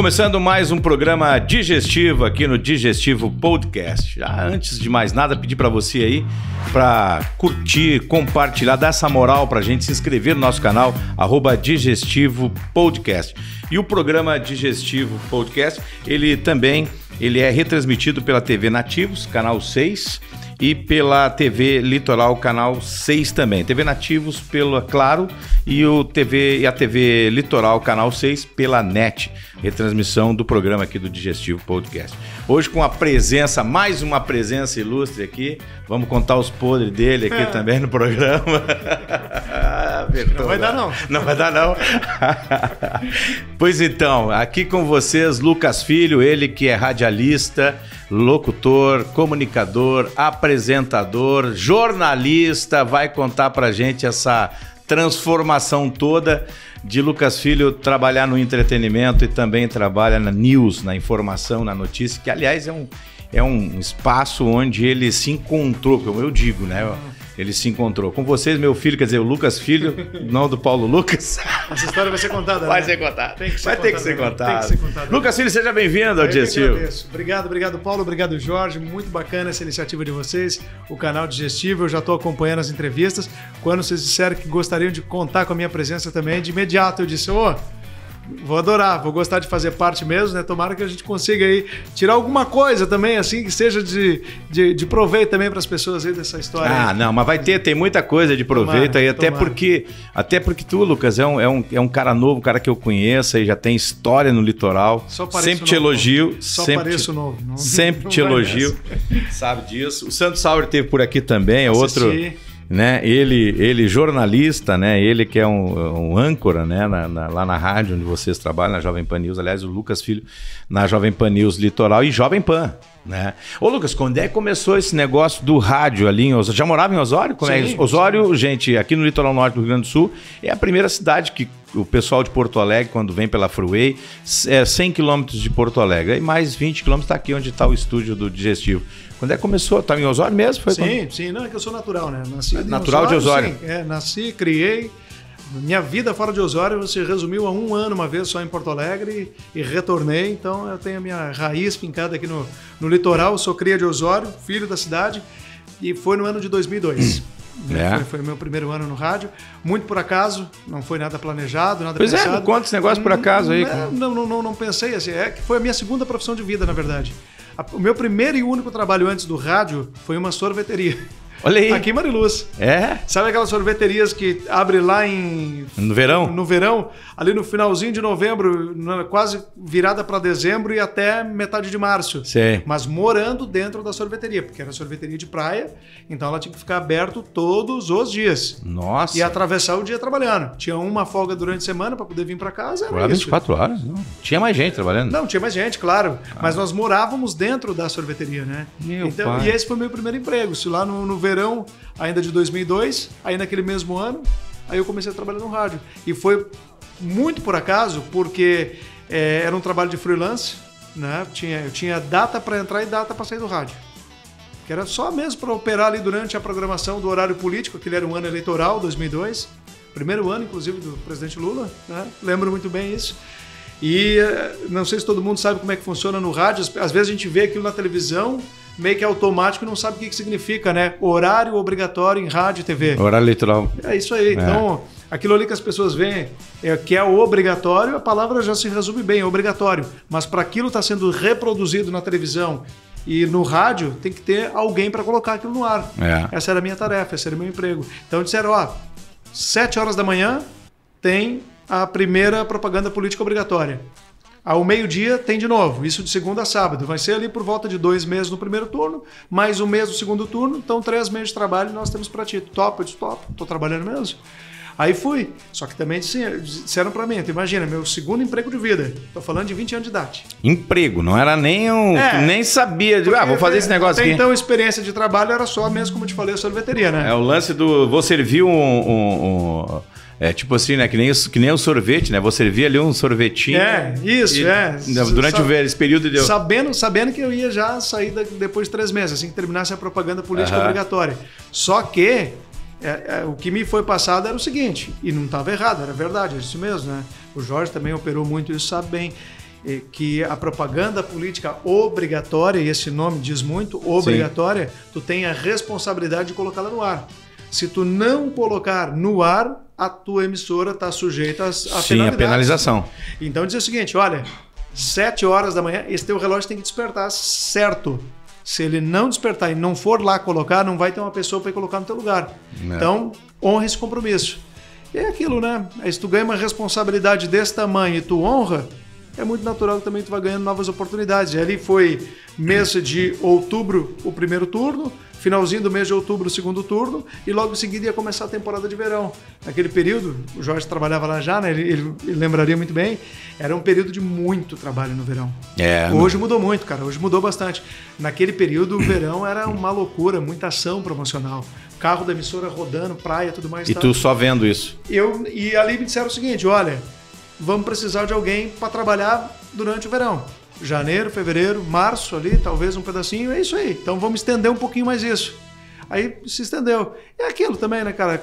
Começando mais um programa digestivo aqui no Digestivo Podcast. Já antes de mais nada, pedir para você aí para curtir, compartilhar, dar essa moral para a gente, se inscrever no nosso canal, @Digestivo Podcast. E o programa Digestivo Podcast, ele é retransmitido pela TV Nativos, canal 6, e pela TV Litoral, canal 6 também. TV Nativos pela Claro e a TV Litoral, canal 6, pela NET. Retransmissão do programa aqui do Digestivo Podcast. Hoje com mais uma presença ilustre aqui. Vamos contar os podres dele aqui também no programa. Não vai dar não. Não vai dar não. Pois então, aqui com vocês, Lucas Filho, ele que é radialista, locutor, comunicador, apresentador, jornalista, vai contar pra gente essa transformação toda de Lucas Filho trabalhar no entretenimento e também trabalha na news, na informação, na notícia, que aliás é um espaço onde ele se encontrou, como eu digo, né? Ele se encontrou. Com vocês, meu filho, quer dizer, o Lucas Filho, não do Paulo Lucas. Essa história vai ser contada, Vai né? ser contada. Vai ter que ser contada. Lucas Filho, seja bem-vindo ao Digestivo. Obrigado, Paulo. Obrigado, Jorge. Muito bacana essa iniciativa de vocês, o canal Digestivo. Eu já estou acompanhando as entrevistas. Quando vocês disseram que gostariam de contar com a minha presença também, de imediato eu disse, vou adorar, vou gostar de fazer parte mesmo, né? Tomara que a gente consiga aí tirar alguma coisa também, assim, que seja de proveito também para as pessoas aí dessa história. Não, mas tem muita coisa de proveito aí, até porque tu, Lucas, é um cara novo, um cara que eu conheço e já tem história no litoral. Sempre te elogio. Pareço novo. Sempre te elogio, sabe disso. O Santo Sauer esteve por aqui também, é outro... Né? Ele jornalista, né? Ele que é um âncora, né? Lá na rádio onde vocês trabalham, na Jovem Pan News. Aliás, o Lucas Filho na Jovem Pan News Litoral e Jovem Pan, né? Ô Lucas, quando é que começou esse negócio do rádio ali em Osório? Já morava em Osório? Osório, gente, aqui no litoral norte do Rio Grande do Sul, é a primeira cidade que o pessoal de Porto Alegre, quando vem pela Freeway, é 100 quilômetros de Porto Alegre. E mais 20 quilômetros está aqui onde está o estúdio do Digestivo. Quando é que começou? Estava em Osório mesmo? Sim. Não, é que eu sou natural, né? Nasci natural de Osório? Sim, nasci, criei. Minha vida fora de Osório se resumiu a 1 ano, uma vez só em Porto Alegre, e retornei. Então eu tenho a minha raiz fincada aqui no litoral. Sou cria de Osório, filho da cidade, e foi no ano de 2002. Foi o meu primeiro ano no rádio. Muito por acaso, não foi nada planejado, nada pensado. Pois conta esse negócio por acaso aí. Não pensei assim. É que foi a minha segunda profissão de vida, na verdade. O meu primeiro e único trabalho antes do rádio foi uma sorveteria. Olha aí. Aqui em Mariluz. Sabe aquelas sorveterias que abrem lá no verão? No verão, ali no finalzinho de novembro, quase virada para dezembro e até metade de março. Sim. Mas morando dentro da sorveteria, porque era sorveteria de praia, então ela tinha que ficar aberto todos os dias. Nossa. E atravessar o dia trabalhando. Tinha uma folga durante a semana para poder vir para casa. Era 24 horas? Não. Tinha mais gente trabalhando? Não, tinha mais gente, claro. Mas nós morávamos dentro da sorveteria, né? E esse foi o meu primeiro emprego. Se lá no verão, ainda de 2002, aí naquele mesmo ano, aí eu comecei a trabalhar no rádio. E foi muito por acaso, porque era um trabalho de freelance, né? Eu tinha data para entrar e data para sair do rádio. Que era só mesmo para operar ali durante a programação do horário político, aquele era um ano eleitoral, 2002. Primeiro ano, inclusive, do presidente Lula, né? Lembro muito bem isso. E não sei se todo mundo sabe como é que funciona no rádio. Às vezes a gente vê aquilo na televisão, meio que automático e não sabe o que significa, né? Horário obrigatório em rádio e TV. Horário eleitoral. É isso aí. Então, aquilo ali que as pessoas veem, que é o obrigatório, a palavra já se resume bem, é obrigatório. Mas para aquilo estar sendo reproduzido na televisão e no rádio, tem que ter alguém para colocar aquilo no ar. Essa era a minha tarefa, esse era o meu emprego. Então disseram, 7 horas da manhã tem a primeira propaganda política obrigatória. Ao meio-dia tem de novo, isso de segunda a sábado. Vai ser ali por volta de 2 meses no primeiro turno, mais 1 mês no segundo turno, então 3 meses de trabalho nós temos para ti. Top? Eu disse, top, tô trabalhando mesmo. Aí fui, só que também disseram para mim, tu imagina, meu segundo emprego de vida, tô falando de 20 anos de idade. Emprego, não era nem nem sabia, vou fazer esse negócio aqui. Então, experiência de trabalho era só mesmo, como eu te falei, a sorveteria, né? É o lance do, vou servir tipo assim, né? Que nem o sorvete, né? Vou servir ali um sorvetinho. Durante esse período de... Sabendo que eu ia já sair depois de 3 meses, assim que terminasse a propaganda política obrigatória. Só que o que me foi passado era o seguinte, e não estava errado, era verdade, é isso mesmo, né? O Jorge também operou muito isso, sabe bem. que a propaganda política obrigatória, e esse nome diz muito, obrigatória, sim, tu tem a responsabilidade de colocá-la no ar. Se tu não colocar no ar, a tua emissora está sujeita a penalização. Então diz o seguinte, olha, 7 horas da manhã, esse teu relógio tem que despertar certo. Se ele não despertar e não for lá colocar, não vai ter uma pessoa para colocar no teu lugar. Então, honra esse compromisso. E é aquilo, né? Aí, se tu ganha uma responsabilidade desse tamanho e tu honra, é muito natural que também tu vai ganhando novas oportunidades. E ali foi mês de outubro o primeiro turno, finalzinho do mês de outubro o segundo turno, e logo em seguida ia começar a temporada de verão. Naquele período, o Jorge trabalhava lá já, né? Ele lembraria muito bem, era um período de muito trabalho no verão. Hoje mudou muito, cara, hoje mudou bastante. Naquele período, o verão era uma loucura, muita ação promocional. Carro da emissora rodando, praia, tudo mais. E tu só vendo isso? E ali me disseram o seguinte, olha, vamos precisar de alguém para trabalhar durante o verão. Janeiro, fevereiro, março ali, talvez um pedacinho, é isso aí. Então vamos estender um pouquinho mais isso. Aí se estendeu. É aquilo também, né, cara?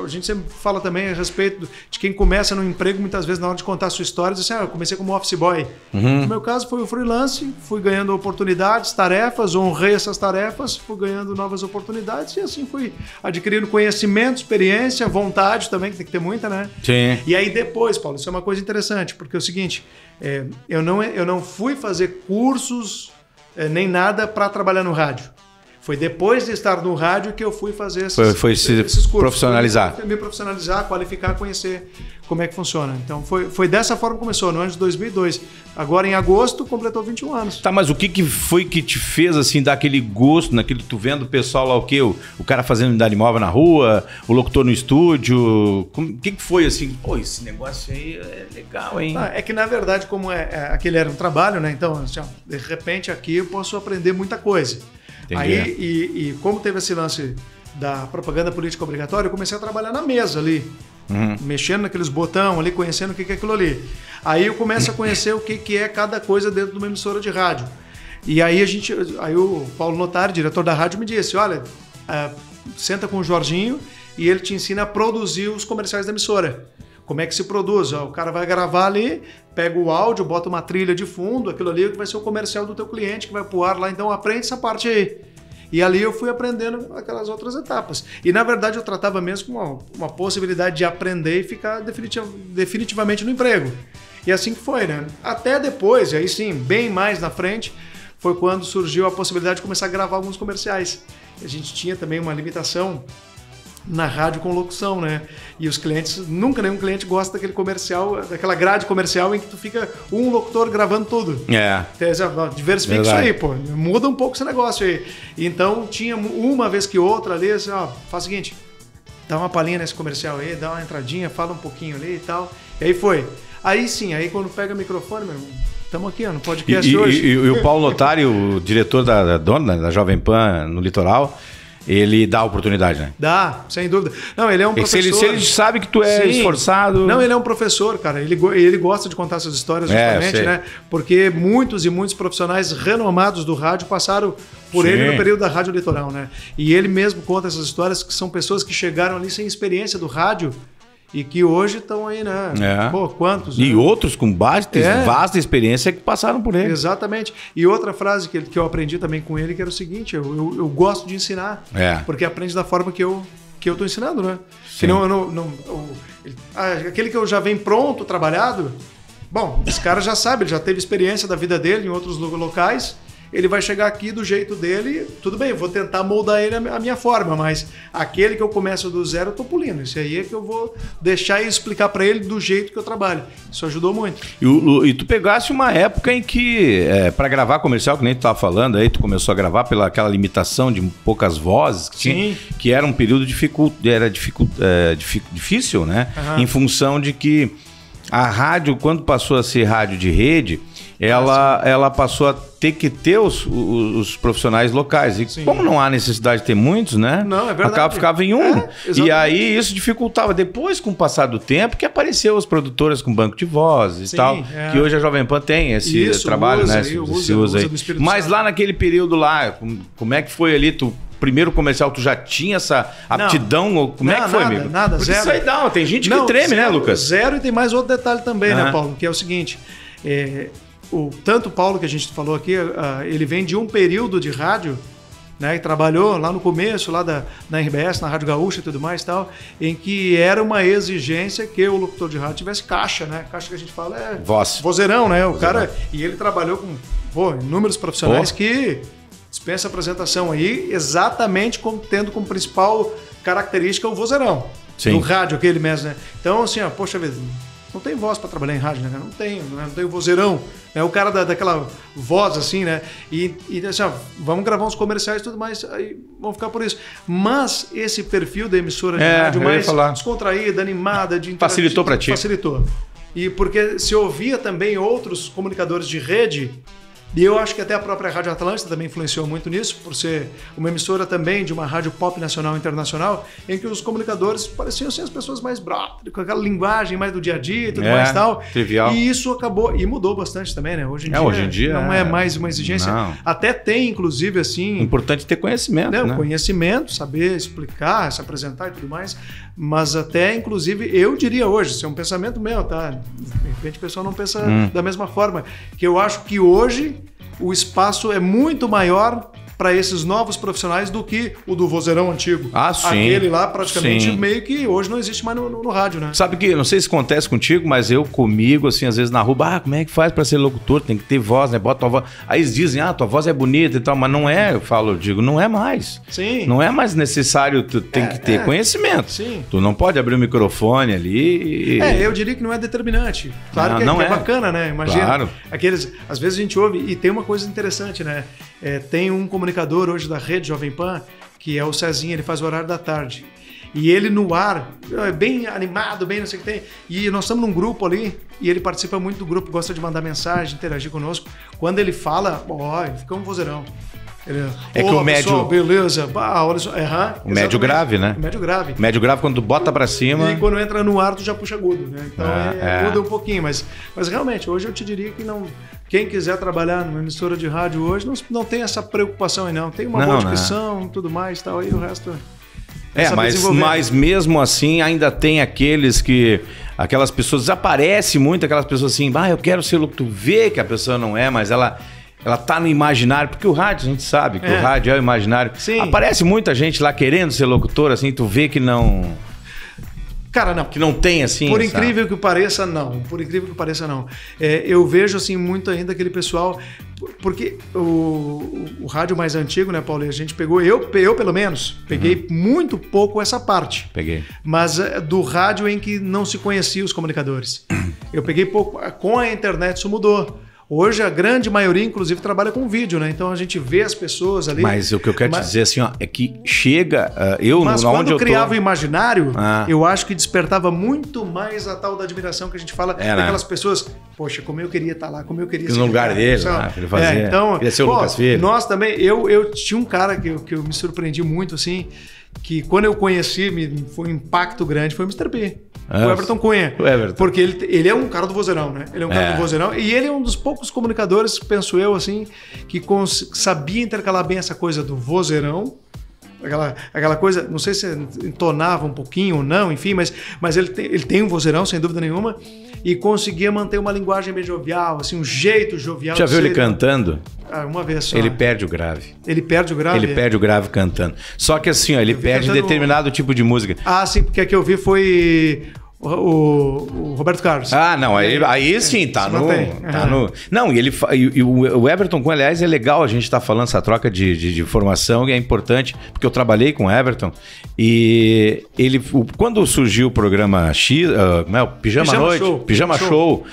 A gente sempre fala também a respeito de quem começa no emprego, muitas vezes na hora de contar a sua história, diz assim, eu comecei como office boy. No meu caso foi o freelance, fui ganhando oportunidades, tarefas, honrei essas tarefas, fui ganhando novas oportunidades e assim fui adquirindo conhecimento, experiência, vontade também, que tem que ter muita, né? Sim. E aí depois, Paulo, isso é uma coisa interessante, porque é o seguinte, eu não fui fazer cursos nem nada para trabalhar no rádio. Foi depois de estar no rádio que eu fui fazer esses cursos. Profissionalizar. Me profissionalizar, qualificar, conhecer como é que funciona. Então foi dessa forma que começou, no ano de 2002. Agora em agosto completou 21 anos. Tá, mas o que foi que te fez assim dar aquele gosto, naquele tu vendo o pessoal lá, o quê? O cara fazendo unidade móvel na rua, o locutor no estúdio? O que foi assim? Pô, esse negócio aí é legal, hein? É que na verdade, como aquele era um trabalho, né? Então, assim, de repente aqui eu posso aprender muita coisa. Entendi. Aí, e como teve esse lance da propaganda política obrigatória, eu comecei a trabalhar na mesa ali, mexendo naqueles botões ali, conhecendo o que é aquilo ali. Aí eu começo a conhecer o que é cada coisa dentro de uma emissora de rádio. E aí o Paulo Notari, diretor da rádio, me disse, olha, senta com o Jorginho e ele te ensina a produzir os comerciais da emissora. Como é que se produz? O cara vai gravar ali, pega o áudio, bota uma trilha de fundo, aquilo ali que vai ser o comercial do teu cliente, que vai pro ar lá, então aprende essa parte aí. E ali eu fui aprendendo aquelas outras etapas. E na verdade eu tratava mesmo como uma possibilidade de aprender e ficar definitivamente no emprego. E assim que foi, né? Até depois, e aí sim, bem mais na frente, foi quando surgiu a possibilidade de começar a gravar alguns comerciais. A gente tinha também uma limitação na rádio com locução, né? E os clientes, nunca nenhum cliente gosta daquele comercial, daquela grade comercial em que tu fica um locutor gravando tudo. Diversifica isso aí, pô. Muda um pouco esse negócio aí. Então tinha uma vez que outra ali, assim, faz o seguinte, dá uma palhinha nesse comercial aí, dá uma entradinha, fala um pouquinho ali e tal. E aí foi. Aí sim, aí quando pega o microfone, meu irmão, estamos aqui no podcast hoje. E o Paulo Notari, o diretor da dona, da Jovem Pan no Litoral, ele dá oportunidade, né? Dá, sem dúvida. Não, ele é um professor. Se ele sabe que tu é esforçado... Não, ele é um professor, cara. Ele gosta de contar essas histórias justamente, né? Porque muitos e muitos profissionais renomados do rádio passaram por ele no período da Rádio Litoral, né? E ele mesmo conta essas histórias que são pessoas que chegaram ali sem experiência do rádio e que hoje estão aí, né? Pô, quantos? E né? outros com vasta experiência que passaram por ele. Exatamente. E outra frase que eu aprendi também com ele, que era o seguinte, eu gosto de ensinar, porque aprende da forma que eu estou ensinando, né? Que aquele que eu já vem pronto, trabalhado, bom, esse cara já sabe, ele já teve experiência da vida dele em outros locais, ele vai chegar aqui do jeito dele, tudo bem, eu vou tentar moldar ele a minha forma, mas aquele que eu começo do zero, eu tô pulindo. Isso aí é que eu vou deixar e explicar para ele do jeito que eu trabalho. Isso ajudou muito. E tu pegasse uma época em que, para gravar comercial, que nem tu tava falando, aí tu começou a gravar pela aquela limitação de poucas vozes, que era um período difícil, né? Em função de que a rádio, quando passou a ser rádio de rede, ela passou a ter que ter os profissionais locais. E como não há necessidade de ter muitos, né? Não, é verdade. Ficava em um. E aí isso dificultava. Depois, com o passar do tempo, que apareceu as produtoras com banco de vozes e tal. Que hoje a Jovem Pan tem esse trabalho, né? Se usa aí. Mas lá naquele período lá, como é que foi ali? Primeiro comercial, tu já tinha essa aptidão? Como é que foi, amigo? Nada, porque zero. Isso aí tem gente que treme, né, Lucas? Zero, e tem mais outro detalhe também, né, Paulo? Que é o seguinte, tanto o Paulo que a gente falou aqui, ele vem de um período de rádio, né, e trabalhou lá no começo, lá na RBS, na Rádio Gaúcha e tudo mais e tal, em que era uma exigência que o locutor de rádio tivesse caixa, né? Caixa que a gente fala é vozeirão, né? O cara, e ele trabalhou com inúmeros profissionais que dispensa apresentação aí, exatamente tendo como principal característica o vozeirão. Sim. Do rádio, aquele mesmo, né? Então, assim, poxa vida, não tem voz para trabalhar em rádio, né? Não tem vozeirão. É o cara daquela voz, assim, né? E assim, vamos gravar uns comerciais e tudo mais, aí vamos ficar por isso. Mas esse perfil da emissora de rádio mais descontraída, animada, de facilitou para ti. Facilitou. E porque se ouvia também outros comunicadores de rede, e eu acho que até a própria Rádio Atlântida também influenciou muito nisso, por ser uma emissora também de uma rádio pop nacional e internacional, em que os comunicadores pareciam ser as pessoas mais brother, com aquela linguagem mais do dia a dia e tudo mais e tal. Trivial. E isso acabou, e mudou bastante também, né? Hoje em dia não é mais uma exigência. Não. Até tem, inclusive, assim... Importante ter conhecimento, né? Conhecimento, saber explicar, se apresentar e tudo mais, mas até, inclusive, eu diria hoje, isso é um pensamento meu, tá? De repente o pessoal não pensa da mesma forma, que eu acho que hoje o espaço é muito maior para esses novos profissionais do que o do vozeirão antigo. Sim. Aquele lá praticamente meio que hoje não existe mais no rádio, né? Sabe que, não sei se acontece contigo, mas eu comigo, assim, às vezes na rua, como é que faz para ser locutor? Tem que ter voz, né? Bota tua voz. Aí eles dizem, tua voz é bonita e tal, mas não é, eu digo, não é mais. Sim. Não é mais necessário, tu tem que ter conhecimento. Sim. Tu não pode abrir o microfone ali eu diria que não é determinante. Claro que é bacana, né? Imagina. Claro. Às vezes a gente ouve, e tem uma coisa interessante, né? Tem um comunicador hoje da rede Jovem Pan, que é o Cezinha, ele faz o horário da tarde. E ele no ar, bem animado, bem não sei o que tem. E nós estamos num grupo ali, e ele participa muito do grupo, gosta de mandar mensagem, interagir conosco. Quando ele fala, ele fica um vozeirão. Que o médio... Pessoal, beleza. Olha só. O médio grave, né? O médio grave. Médio grave, quando tu bota pra cima... E quando entra no ar, tu já puxa agudo, né? Então muda um pouquinho. Mas realmente, hoje eu te diria que não... Quem quiser trabalhar numa emissora de rádio hoje, não tem essa preocupação aí, não. Tem uma boa descrição, tudo mais e tal, aí o resto... Mas mesmo assim ainda tem aquelas pessoas, desaparece muito aquelas pessoas assim, eu quero ser locutor. Tu vê que a pessoa não é, mas ela tá no imaginário, porque o rádio, a gente sabe que o rádio é o imaginário. Sim. Aparece muita gente lá querendo ser locutor, assim, tu vê que não... Cara, não. Que não tem, assim... Por incrível que pareça, não. Eu vejo, assim, muito ainda aquele pessoal... Porque o rádio mais antigo, né, Paulo? A gente pegou... Eu pelo menos, peguei muito pouco essa parte. Peguei. Mas do rádio em que não se conhecia os comunicadores. Eu peguei pouco... Com a internet isso mudou. Hoje a grande maioria, inclusive, trabalha com vídeo, né? Então a gente vê as pessoas ali. Mas o que eu quero te dizer assim, é que chega... quando eu criava o imaginário, eu acho que despertava muito mais a tal da admiração que a gente fala daquelas pessoas. Poxa, como eu queria estar lá, como eu queria ser. No lugar dele, ele fazia. Então, queria ser o Lucas Filho. Nós também, eu tinha um cara que eu me surpreendi muito, assim, que quando eu conheci, foi um impacto grande, foi o Mr. P. O Everton Cunha. Porque ele é um cara do vozeirão, né? Ele é um cara do vozeirão. E ele é um dos poucos comunicadores, penso eu, assim, que sabia intercalar bem essa coisa do vozeirão. Aquela coisa, não sei se entonava um pouquinho ou não, enfim, mas ele tem um vozeirão, sem dúvida nenhuma, e conseguia manter uma linguagem bem jovial, assim, um jeito jovial. Já viu ele cantando? Uma vez só. Ele perde o grave. Ele perde o grave? Ele perde o grave cantando. Só que assim, ele perde determinado tipo de música. Sim, porque a que eu vi foi... O Roberto Carlos. Não, aí sim, tá no... Não, e o Everton, aliás, é legal a gente estar falando essa troca de informação, e é importante, porque eu trabalhei com o Everton, e quando surgiu o programa Pijama Show,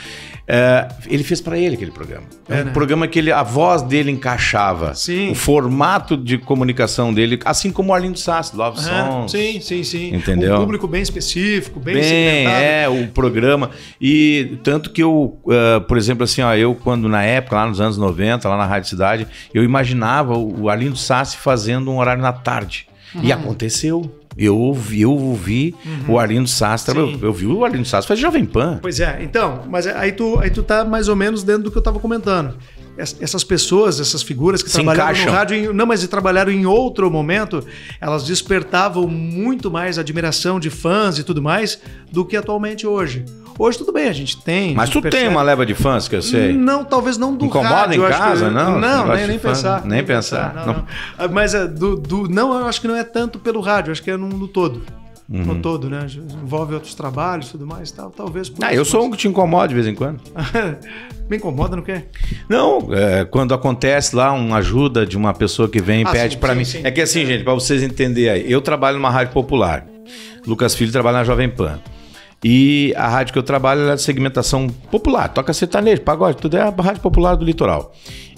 ele fez para ele aquele programa. Um programa que a voz dele encaixava. Sim. O formato de comunicação dele, assim como o Arlindo Sassi, Love Songs. Sim. Entendeu? Um público bem específico, bem segmentado. O programa. E tanto que eu, por exemplo, assim, eu quando na época, lá nos anos 90, lá na Rádio Cidade, eu imaginava o Arlindo Sassi fazendo um horário na tarde. E aconteceu. Eu ouvi o Arlindo Sassi, eu vi o Arlindo Sassi fazer Jovem Pan. Pois é, então, mas aí tu tá mais ou menos dentro do que eu tava comentando. Essas pessoas, essas figuras que trabalharam no rádio, mas trabalharam em outro momento, elas despertavam muito mais admiração de fãs e tudo mais do que atualmente hoje. Hoje tudo bem, a gente tem. Mas tu tem uma leva de fãs, que eu sei. Não, talvez não do Incomoda rádio. em casa, não? Não, nem pensar. Nem pensar. Não. Mas não, eu acho que não é tanto pelo rádio, acho que é no todo. No todo, né? Envolve outros trabalhos e tudo mais, talvez por isso. Eu sou um que te incomoda de vez em quando. Me incomoda no quê? Não, quando acontece lá uma ajuda de uma pessoa que vem e pede para mim. Sim. É que assim, gente, para vocês entenderem aí, eu trabalho numa rádio popular. Lucas Filho trabalha na Jovem Pan. E a rádio que eu trabalho é de segmentação popular, toca sertanejo, pagode, tudo é a rádio popular do litoral.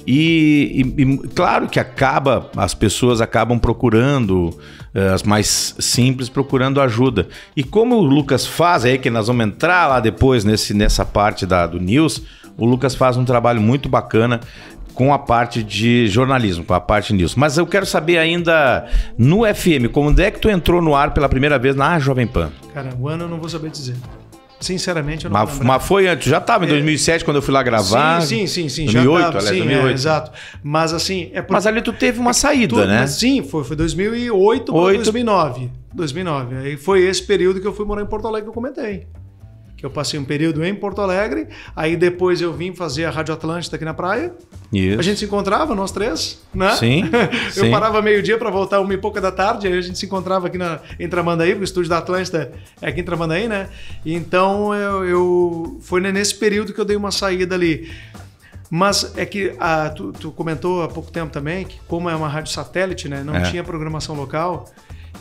E claro que as pessoas acabam procurando, as mais simples, procurando ajuda. E como o Lucas faz, aí que nós vamos entrar lá depois nessa parte do News, o Lucas faz um trabalho muito bacana com a parte de jornalismo, com a parte news. Mas eu quero saber ainda, no FM, como é que tu entrou no ar pela primeira vez na Jovem Pan? Cara, o ano eu não vou saber dizer. Sinceramente, eu não lembro. Mas foi antes, já estava em 2007 quando eu fui lá gravar? Sim. 2008, já tava, aliás, sim, 2008. Exato. Mas assim... Mas ali tu teve uma saída, né? Sim, foi 2008 para 2009. 2009. Aí foi esse período que eu fui morar em Porto Alegre que eu comentei. Eu passei um período em Porto Alegre, aí depois eu vim fazer a Rádio Atlântida aqui na praia. Isso. A gente se encontrava, nós três, né? Sim. Eu parava meio-dia para voltar 1h pouca da tarde, aí a gente se encontrava aqui em Tramandaí, porque o estúdio da Atlântida é aqui em Tramandaí, né? Então foi nesse período que eu dei uma saída ali. Mas é que tu comentou há pouco tempo também que como é uma rádio satélite, né? Não tinha programação local.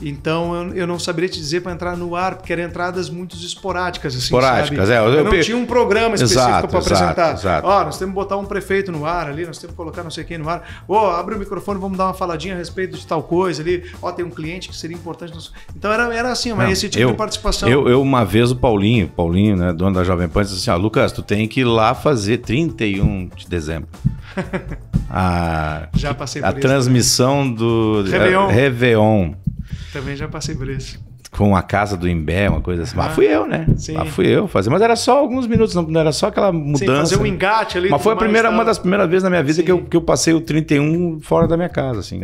Então eu não saberia te dizer para entrar no ar, porque eram entradas muito esporádicas, assim, esporádicas, sabe? Eu não tinha um programa específico para apresentar. Exato. Nós temos que botar um prefeito no ar ali, nós temos que colocar não sei quem no ar. Abre o microfone, vamos dar uma faladinha a respeito de tal coisa ali. Tem um cliente que seria importante. Então era assim, esse tipo de participação. Eu uma vez o Paulinho, né, dono da Jovem Pan, disse assim, Lucas, tu tem que ir lá fazer 31 de dezembro. Já passei por isso. A transmissão do Réveillon. Também já passei por isso. Com a casa do Imbé, uma coisa assim. Mas fui eu, né? Sim. Mas fui eu fazer. Mas era só alguns minutos, não era só aquela mudança. Sim, fazer um engate ali. Mas foi uma das primeiras vezes na minha vida que eu passei o 31 fora da minha casa, assim.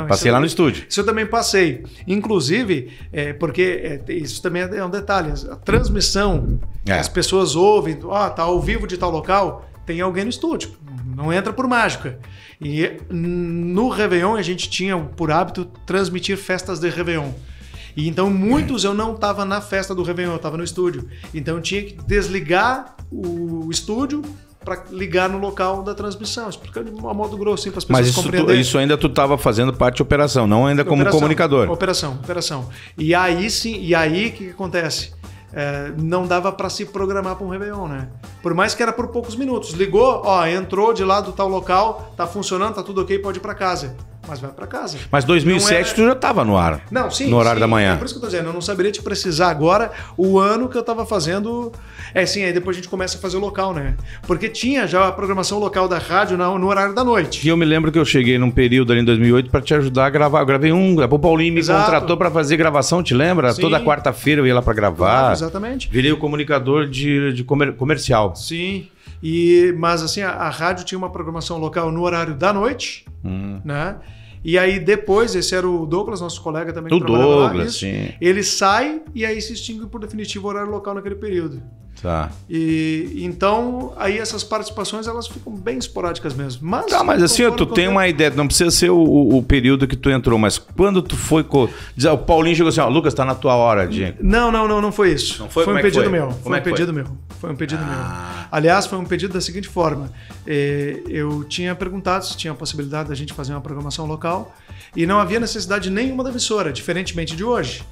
Passei lá no estúdio. Isso eu também passei. Inclusive, porque isso também é um detalhe. A transmissão, as pessoas ouvem, tá ao vivo de tal local, tem alguém no estúdio. Não entra por mágica. E no Réveillon a gente tinha por hábito transmitir festas de Réveillon. E então muitos eu não estava na festa do Réveillon, eu estava no estúdio. Então eu tinha que desligar o estúdio para ligar no local da transmissão, explicando de um modo grosso para as pessoas compreenderem. Mas isso ainda tu estava fazendo parte de operação, não ainda como comunicador. Operação. E aí sim, o que acontece? Não dava para se programar para um Réveillon, né? Por mais que era por poucos minutos. Ligou, entrou de lá do tal local, tá funcionando, tá tudo ok, pode ir para casa. Mas vai para casa. Mas 2007 tu já estava no ar. Não, sim. No horário da manhã. É por isso que eu tô dizendo, eu não saberia te precisar agora o ano que eu estava fazendo. Sim, aí depois a gente começa a fazer o local, né? Porque tinha já a programação local da rádio no horário da noite. E eu me lembro que eu cheguei num período ali em 2008 para te ajudar a gravar. Eu gravei o Paulinho me contratou para fazer gravação, te lembra? Sim. Toda quarta-feira eu ia lá para gravar. Claro, exatamente. Virei o comunicador de comercial. Sim. Mas assim, a rádio tinha uma programação local no horário da noite, né? E aí depois, esse era o Douglas, nosso colega também. O Douglas, sim. Ele sai e aí se extingue por definitivo o horário local naquele período. Tá. E então, aí essas participações, elas ficam bem esporádicas mesmo. Mas assim, tu tem uma ideia, não precisa ser o período que tu entrou, mas quando tu foi... O Paulinho chegou assim, Lucas, tá na tua hora de... Não foi isso. Não foi? Foi um pedido meu. Foi um pedido meu. Foi um pedido meu. Aliás, foi um pedido da seguinte forma. Eu tinha perguntado se tinha a possibilidade da gente fazer uma programação local e não havia necessidade nenhuma da emissora, diferentemente de hoje.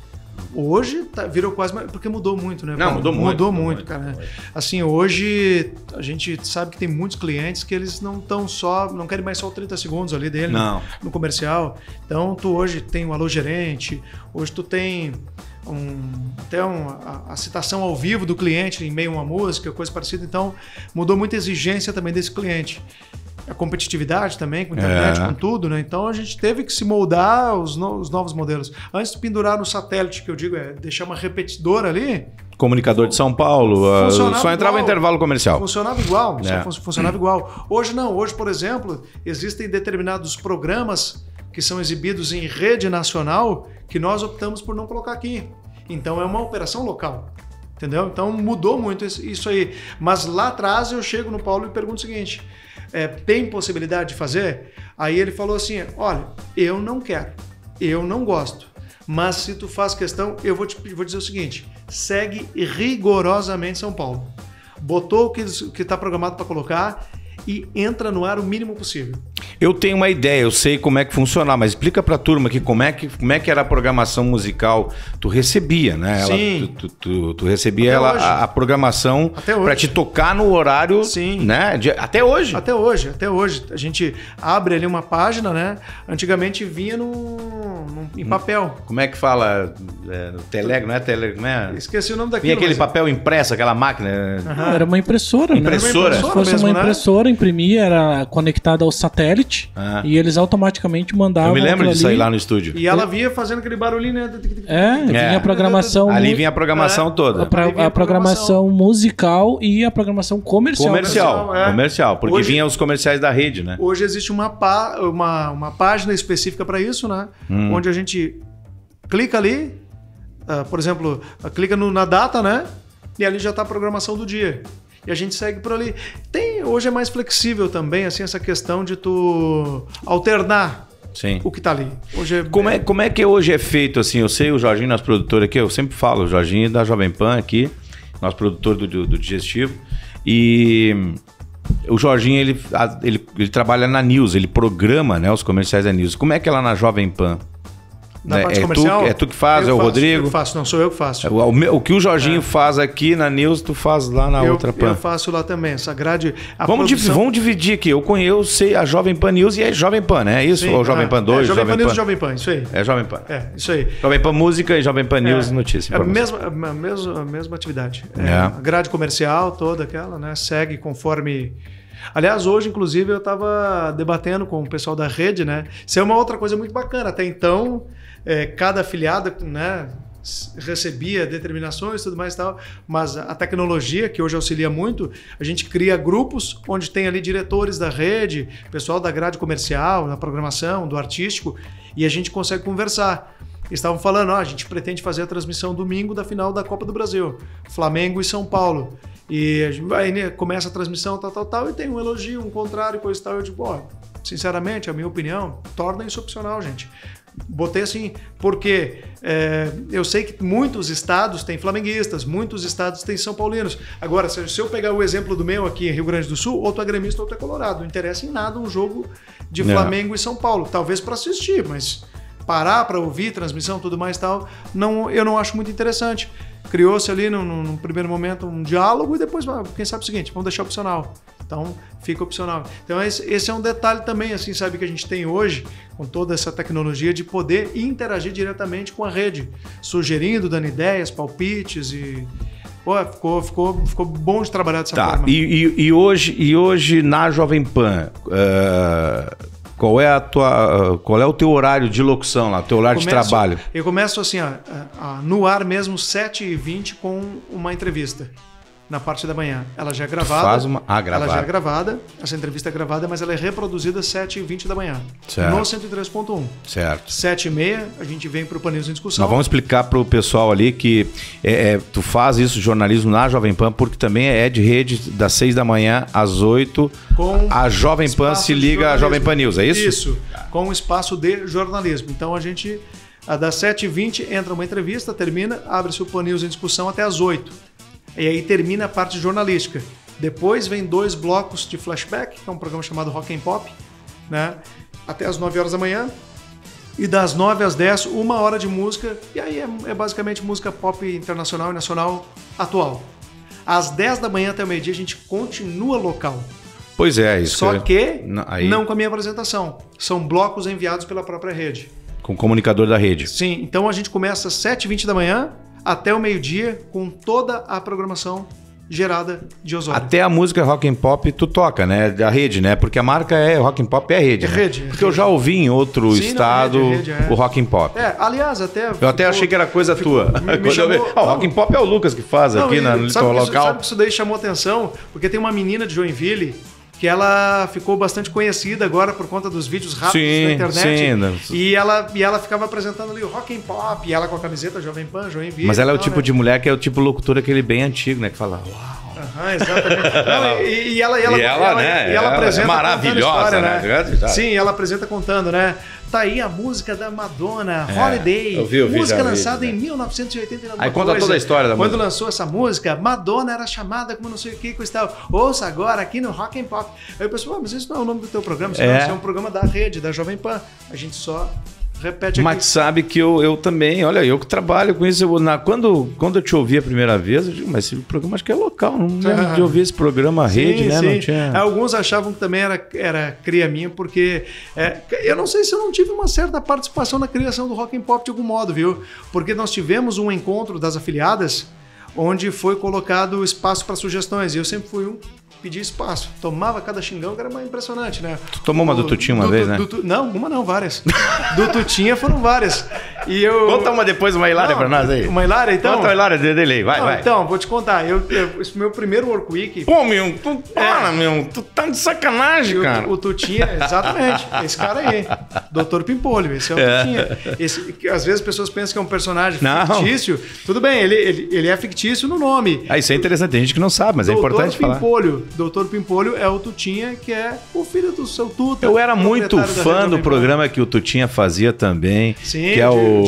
Hoje virou quase... Porque mudou muito, né? Não, mudou muito, cara. Assim, hoje a gente sabe que tem muitos clientes que eles não querem mais só 30 segundos ali dele no comercial. Então, tu hoje tem o Alô Gerente, hoje tu tem a citação ao vivo do cliente em meio a uma música, coisa parecida. Então, mudou muita exigência também desse cliente. A competitividade também, com a internet, com tudo, né? Então a gente teve que se moldar aos novos modelos. Antes de pendurar no satélite, que eu digo, deixar uma repetidora ali. Comunicador de São Paulo, só entrava em intervalo comercial. Funcionava igual, funcionava igual. Hoje não, hoje, por exemplo, existem determinados programas que são exibidos em rede nacional que nós optamos por não colocar aqui. Então é uma operação local. Entendeu? Então mudou muito isso aí. Mas lá atrás eu chego no Paulo e pergunto o seguinte, tem possibilidade de fazer? Aí ele falou assim, olha, eu não quero, eu não gosto, mas se tu faz questão, eu vou dizer o seguinte, segue rigorosamente São Paulo. Botou o que está programado para colocar e entra no ar o mínimo possível. Eu tenho uma ideia, eu sei como é que funciona, mas explica pra turma aqui como é que era a programação musical. Tu recebia, né? Sim. Tu recebia a programação pra te tocar no horário. Sim. Né? Até hoje. Até hoje. A gente abre ali uma página, né? Antigamente vinha em papel. Como é que fala? No Telegram, não é Telegram? Né? Esqueci o nome daquilo. Vinha aquele papel impresso, aquela máquina. Não, era uma impressora, né? Impressora. Se fosse uma impressora, imprimia, era conectada ao satélite e eles automaticamente mandavam. Eu me lembro disso aí lá no estúdio. E ela vinha fazendo aquele barulhinho, né? Vinha a programação. Ali vinha a programação toda. A programação musical e a programação comercial. Comercial, porque hoje, vinha os comerciais da rede, né? Hoje existe uma página específica para isso, né? Onde a gente clica ali, por exemplo, clica na data, né? E ali já está a programação do dia. E a gente segue por ali. Hoje é mais flexível também, assim, essa questão de tu alternar o que tá ali. Hoje como é que hoje é feito, assim? Eu sei, o Jorginho, nosso produtor aqui, eu sempre falo, o Jorginho da Jovem Pan aqui, nosso produtor do Digestivo, e o Jorginho, ele trabalha na News, ele programa, né, os comerciais da News. Como é que é lá na Jovem Pan? Na parte comercial? É tu que faz, o Rodrigo? Eu faço, não sou eu que faço. O que o Jorginho faz aqui na News, tu faz lá na outra Pan. Eu faço lá também, essa grade... Vamos dividir aqui, eu sei a Jovem Pan News e é Jovem Pan, né? É isso? Ou Jovem Pan 2? Jovem Pan News e Jovem Pan, isso aí. É Jovem Pan. Isso aí. Jovem Pan Música e Jovem Pan News Notícia. É a mesma atividade. A grade comercial toda aquela, né? Segue conforme... Aliás, hoje, inclusive, eu estava debatendo com o pessoal da rede, né? Isso é uma outra coisa muito bacana. Até então, cada afiliado, né, recebia determinações e tudo mais e tal, mas a tecnologia, que hoje auxilia muito, a gente cria grupos onde tem ali diretores da rede, pessoal da grade comercial, da programação, do artístico, e a gente consegue conversar. Eles estavam falando, a gente pretende fazer a transmissão domingo da final da Copa do Brasil, Flamengo e São Paulo. E a gente vai, né, começa a transmissão, tal, e tem um elogio, um contrário, coisa e tal. Eu digo, sinceramente, a minha opinião, torna isso opcional, gente. Botei assim, porque eu sei que muitos estados têm flamenguistas, muitos estados têm são paulinos. Agora, se eu pegar o exemplo do meu aqui em Rio Grande do Sul, ou tu é gremista ou tu é colorado. Não interessa em nada um jogo de Flamengo e São Paulo. Talvez para assistir, mas parar para ouvir transmissão e tudo mais e tal, eu não acho muito interessante. Criou-se ali, num primeiro momento, um diálogo e depois, quem sabe o seguinte, vamos deixar opcional. Então, fica opcional. Então, esse é um detalhe também, assim, sabe, que a gente tem hoje, com toda essa tecnologia, de poder interagir diretamente com a rede, sugerindo, dando ideias, palpites e... ficou bom de trabalhar dessa forma. E hoje, na Jovem Pan... Qual é o teu horário de locução lá, teu horário de trabalho? Eu começo assim, no ar mesmo, 7h20 com uma entrevista. Na parte da manhã. Ela já é gravada. Gravada. Ela já é gravada. Essa entrevista é gravada, mas ela é reproduzida às 7h20 da manhã. Certo. No 103.1. Certo. 7h30, a gente vem para o Pan News em Discussão. Nós vamos explicar para o pessoal ali que tu faz isso, jornalismo na Jovem Pan, porque também é de rede das 6 da manhã às 8. A Jovem Pan se liga à Jovem Pan News, é isso? Isso, com um espaço de jornalismo. Então a gente, das 7h20, entra uma entrevista, termina, abre-se o Pan News em Discussão até às 8. E aí termina a parte jornalística. Depois vem 2 blocos de flashback, que é um programa chamado Rock and Pop, né? Até às 9 horas da manhã. E das 9 às 10, 1 hora de música. E aí é basicamente música pop internacional e nacional atual. Às 10 da manhã até o meio-dia a gente continua local. Pois é, isso. Só que não com a minha apresentação. São blocos enviados pela própria rede. Com o comunicador da rede. Sim, então a gente começa às 7h20 da manhã até o meio-dia, com toda a programação gerada de Osório. Até a música Rock and Pop tu toca, né? Da rede, né? Porque a marca Rock and Pop é rede. É rede. Porque eu já ouvi em outro estado o Rock and Pop. Aliás, eu até achei que era coisa tua. O Rock and Pop é o Lucas que faz aqui no litoral local. Sabe que isso daí chamou atenção? Porque tem uma menina de Joinville que ela ficou bastante conhecida agora por conta dos vídeos rápidos da internet. Sim. E ela ficava apresentando ali o Rock and Pop, e ela com a camiseta Jovem Pan, Joinville. Mas ela é o tipo de mulher que é o tipo locutor aquele bem antigo, né? Que fala, uau. Exatamente. Não, e ela apresenta, é maravilhosa, contando história, né? Sim, ela apresenta contando, né? Tá aí a música da Madonna, Holiday, música lançada em 1989. Aí conta toda a história da música. Quando lançou essa música, Madonna era chamada como não sei o que, coisa e tal. Ouça agora aqui no Rock and Pop. Aí eu pensei, mas isso não é o nome do teu programa, isso é um programa da rede, da Jovem Pan. A gente só repete aqui. Mas sabe que eu também, olha, eu que trabalho com isso, quando eu te ouvi a primeira vez, eu digo, mas esse programa acho que é local, não lembro de ouvir esse programa rede, né? Sim. Não tinha... Alguns achavam que também era cria minha, porque eu não sei se eu não tive uma certa participação na criação do Rock and Pop de algum modo, viu? Porque nós tivemos um encontro das afiliadas, onde foi colocado espaço para sugestões, e eu sempre fui pedir espaço. Tomava cada xingão que era mais impressionante, né? Tu tomou uma do Tutinha uma vez, né? Não, uma não, várias. Do Tutinha foram várias. E eu... Conta uma depois, uma hilária pra nós aí. Uma hilária, então? Conta uma hilária dele aí, vai. Então, vou te contar. Esse meu primeiro Work Week... Pô, meu, tu tá de sacanagem, cara. O Tutinha, exatamente. Esse cara aí. Dr. Pimpolho, esse é o Tutinha. Às vezes as pessoas pensam que é um personagem fictício. Tudo bem, ele é fictício no nome. Isso é interessante, tem gente que não sabe, mas é importante falar. Dr. Pimpolho é o Tutinha, que é o filho do seu Tuta. Eu era muito fã do programa que o Tutinha fazia também. Sim, que é o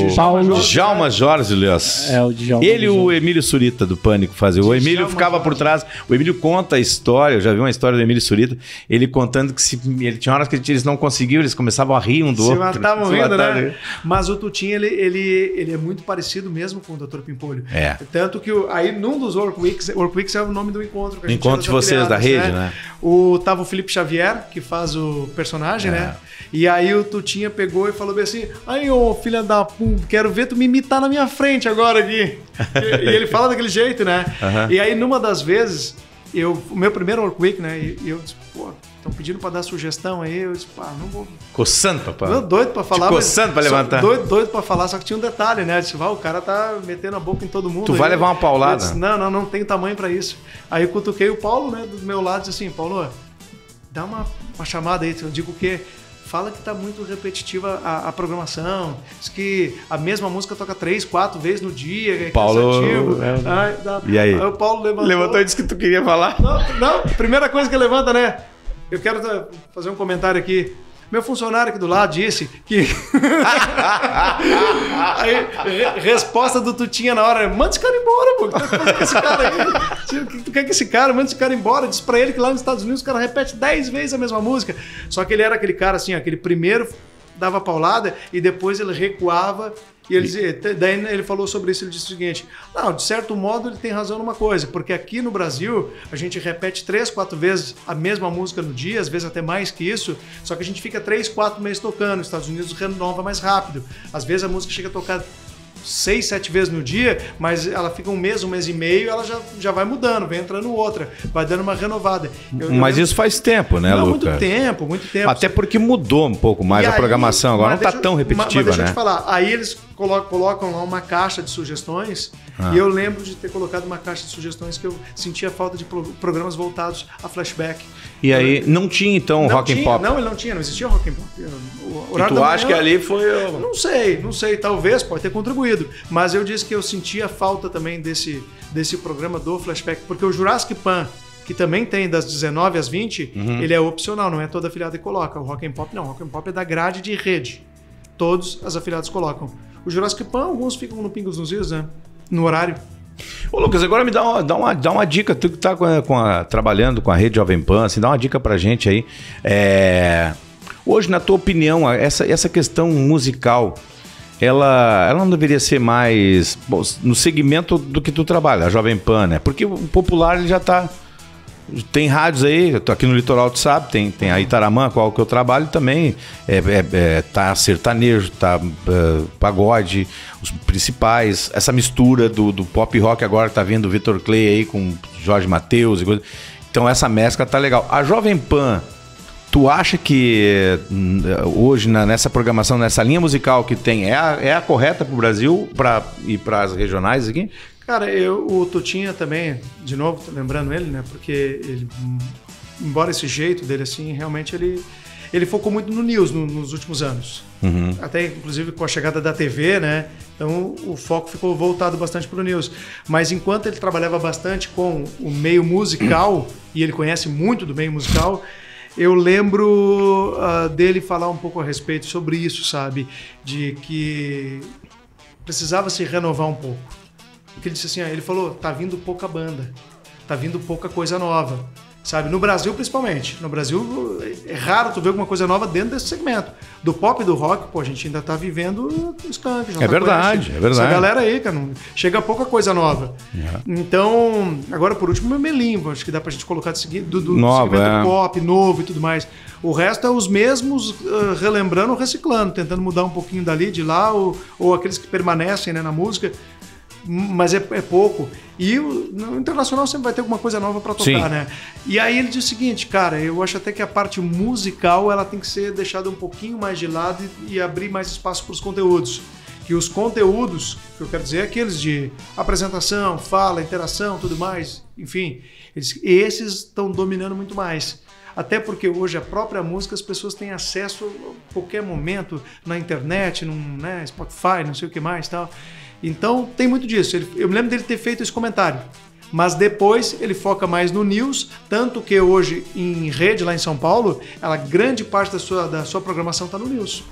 Djalma Jorge Leos. É o Djalma. Ele e o Emílio Surita do Pânico fazia. O Emílio ficava por trás. O Emílio conta a história. Eu já vi uma história do Emílio Surita. Ele contando que ele tinha horas que eles não conseguiam, eles começavam a rir um do outro. Se matavam rindo, né? Mas o Tutinha, ele é muito parecido mesmo com o Dr. Pimpolho. Tanto que aí num dos Work Weeks é o nome do encontro. Que a gente encontro de vocês da rede, né? Tava o Felipe Xavier, que faz o personagem, né? E aí o Tutinha pegou e falou bem assim, aí, ô filha da puta, quero ver tu me imitar na minha frente agora aqui. E ele fala daquele jeito, né? E aí numa das vezes, o meu primeiro Work Week, né? E eu disse, pô, estão pedindo pra dar sugestão aí, eu disse, pá, não vou... Coçando, papai. Não, doido pra falar. Coçando pra levantar. Doido pra falar, só que tinha um detalhe, né? Eu disse, o cara tá metendo a boca em todo mundo. Tu vai levar uma paulada. Disse, não tem tamanho pra isso. Aí eu cutuquei o Paulo, né, do meu lado, disse assim, Paulo, dá uma chamada aí, eu digo o quê? Fala que tá muito repetitiva a programação, diz que a mesma música toca 3, 4 vezes no dia, é Paulo, e aí? Aí o Paulo levantou e disse que tu queria falar. Não, primeira coisa que levanta, né? Eu quero fazer um comentário aqui. Meu funcionário aqui do lado disse que... Aí, resposta do Tutinha na hora, manda esse cara embora, pô. O que tu quer com esse cara aí? O que tu quer com esse cara? Manda esse cara embora. Diz pra ele que lá nos Estados Unidos o cara repete 10 vezes a mesma música. Só que ele era aquele cara assim, aquele primeiro dava paulada e depois ele recuava. E ele dizia, daí ele falou sobre isso, ele disse o seguinte, não, de certo modo ele tem razão numa coisa, porque aqui no Brasil a gente repete 3, 4 vezes a mesma música no dia, às vezes até mais que isso, só que a gente fica 3, 4 meses tocando, os Estados Unidos renova mais rápido, às vezes a música chega a tocar 6, 7 vezes no dia, mas ela fica um mês e meio, ela já vai mudando, vai entrando outra, vai dando uma renovada. Mas isso faz tempo, né, Lucas? Muito tempo. Até porque mudou um pouco mais a programação, agora não está tão repetitiva, mas deixa né? eu te falar, aí eles colocam lá uma caixa de sugestões, e eu lembro de ter colocado uma caixa de sugestões que eu sentia falta de programas voltados a flashback. E aí, não tinha então Rock and Pop? Não, ele não tinha, não existia Rock and Pop. E tu acha que ali foi... Não sei, talvez, pode ter contribuído, mas eu disse que eu sentia falta também desse programa do flashback, porque o Jurassic Pan, que também tem das 19 às 20, ele é opcional, não é toda afiliada que coloca. O Rock and Pop não, o Rock and Pop é da grade de rede. Todos as afiliadas colocam. O Jurassic Pan, alguns ficam no Pingos nos Is, né? No horário. Ô Lucas, agora me dá uma dica, tu que tá trabalhando com a rede Jovem Pan, assim, dá uma dica pra gente aí. Hoje, na tua opinião, essa questão musical, ela não deveria ser mais no segmento do que tu trabalha, a Jovem Pan, né? Porque o popular ele já tá... Tem rádios aí, aqui no litoral, tu sabe, tem a Itaramã, qual que eu trabalho também, tá sertanejo, tá pagode, os principais, essa mistura do pop rock agora tá vindo o Vitor Clay aí com Jorge Mateus e coisa. Então essa mescla tá legal. A Jovem Pan, tu acha que hoje nessa programação, nessa linha musical que tem, é a correta pro Brasil e para as regionais aqui? Cara, o Tutinha também, de novo, lembrando ele, né? Porque ele embora esse jeito dele, assim, realmente ele focou muito no news nos últimos anos. Até, inclusive, com a chegada da TV, né? Então, o foco ficou voltado bastante para o news. Mas enquanto ele trabalhava bastante com o meio musical, e ele conhece muito do meio musical, eu lembro dele falar um pouco a respeito sobre isso, sabe? De que precisava se renovar um pouco. Porque ele disse assim, ele falou, tá vindo pouca banda, tá vindo pouca coisa nova. Sabe, no Brasil principalmente. No Brasil é raro tu ver alguma coisa nova dentro desse segmento. Do pop e do rock, pô, a gente ainda tá vivendo o Skank. É verdade, é verdade. Essa galera aí, cara, chega pouca coisa nova. Então, agora por último, o Melimbo, acho que dá pra gente colocar do segmento pop, novo e tudo mais. O resto é os mesmos relembrando ou reciclando, tentando mudar um pouquinho dali, de lá, ou aqueles que permanecem, né, na música. Mas é pouco. E no internacional sempre vai ter alguma coisa nova para tocar, né? E aí ele diz o seguinte, cara, eu acho até que a parte musical ela tem que ser deixada um pouquinho mais de lado e abrir mais espaço para os conteúdos. Que os conteúdos, que eu quero dizer, é aqueles de apresentação, fala, interação, tudo mais, enfim, esses estão dominando muito mais. Até porque hoje a própria música as pessoas têm acesso a qualquer momento na internet, né, Spotify, não sei o que mais e tal. Então, tem muito disso. Eu me lembro dele ter feito esse comentário. Mas depois ele foca mais no news, tanto que hoje em rede, lá em São Paulo, grande parte da sua programação está no news.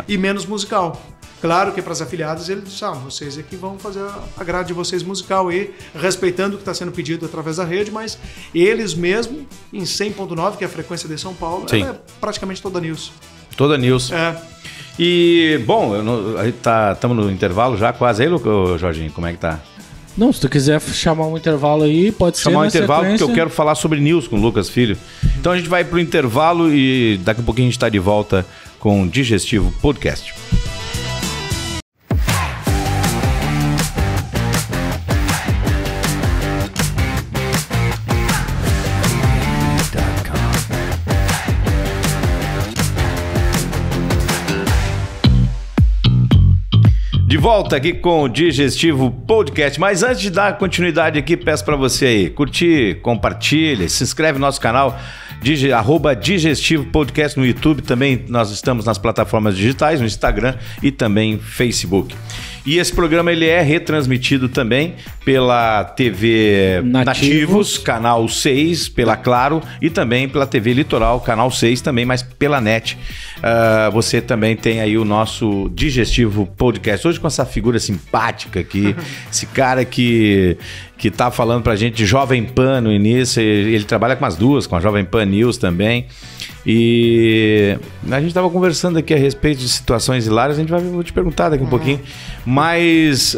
E menos musical. Claro que para as afiliadas ele disse, vocês aqui vão fazer a grade de vocês musical aí, respeitando o que está sendo pedido através da rede, mas eles mesmo, em 100.9, que é a frequência de São Paulo, ela é praticamente toda news. Toda news. E, bom, estamos no intervalo já quase aí, Jorginho, como é que tá? Não, se tu quiser chamar um intervalo aí, pode ser. Chamar um intervalo porque eu quero falar sobre news com o Lucas Filho. Então a gente vai pro intervalo e daqui a pouquinho a gente está de volta com o Digestivo Podcast. De volta aqui com o Digestivo Podcast, mas antes de dar continuidade aqui, peço para você aí, curtir, compartilha, se inscreve no nosso canal, @Digestivo Podcast no YouTube, também nós estamos nas plataformas digitais, no Instagram e também Facebook. E esse programa ele é retransmitido também pela TV Nativos, canal 6, pela Claro, e também pela TV Litoral, canal 6 também, mas pela NET. Você também tem aí o nosso Digestivo Podcast. Hoje com essa figura simpática aqui, esse cara que tá falando pra gente de Jovem Pan no início, ele trabalha com as duas, com a Jovem Pan News também. E a gente tava conversando aqui a respeito de situações hilárias, vou te perguntar daqui um pouquinho. Mas,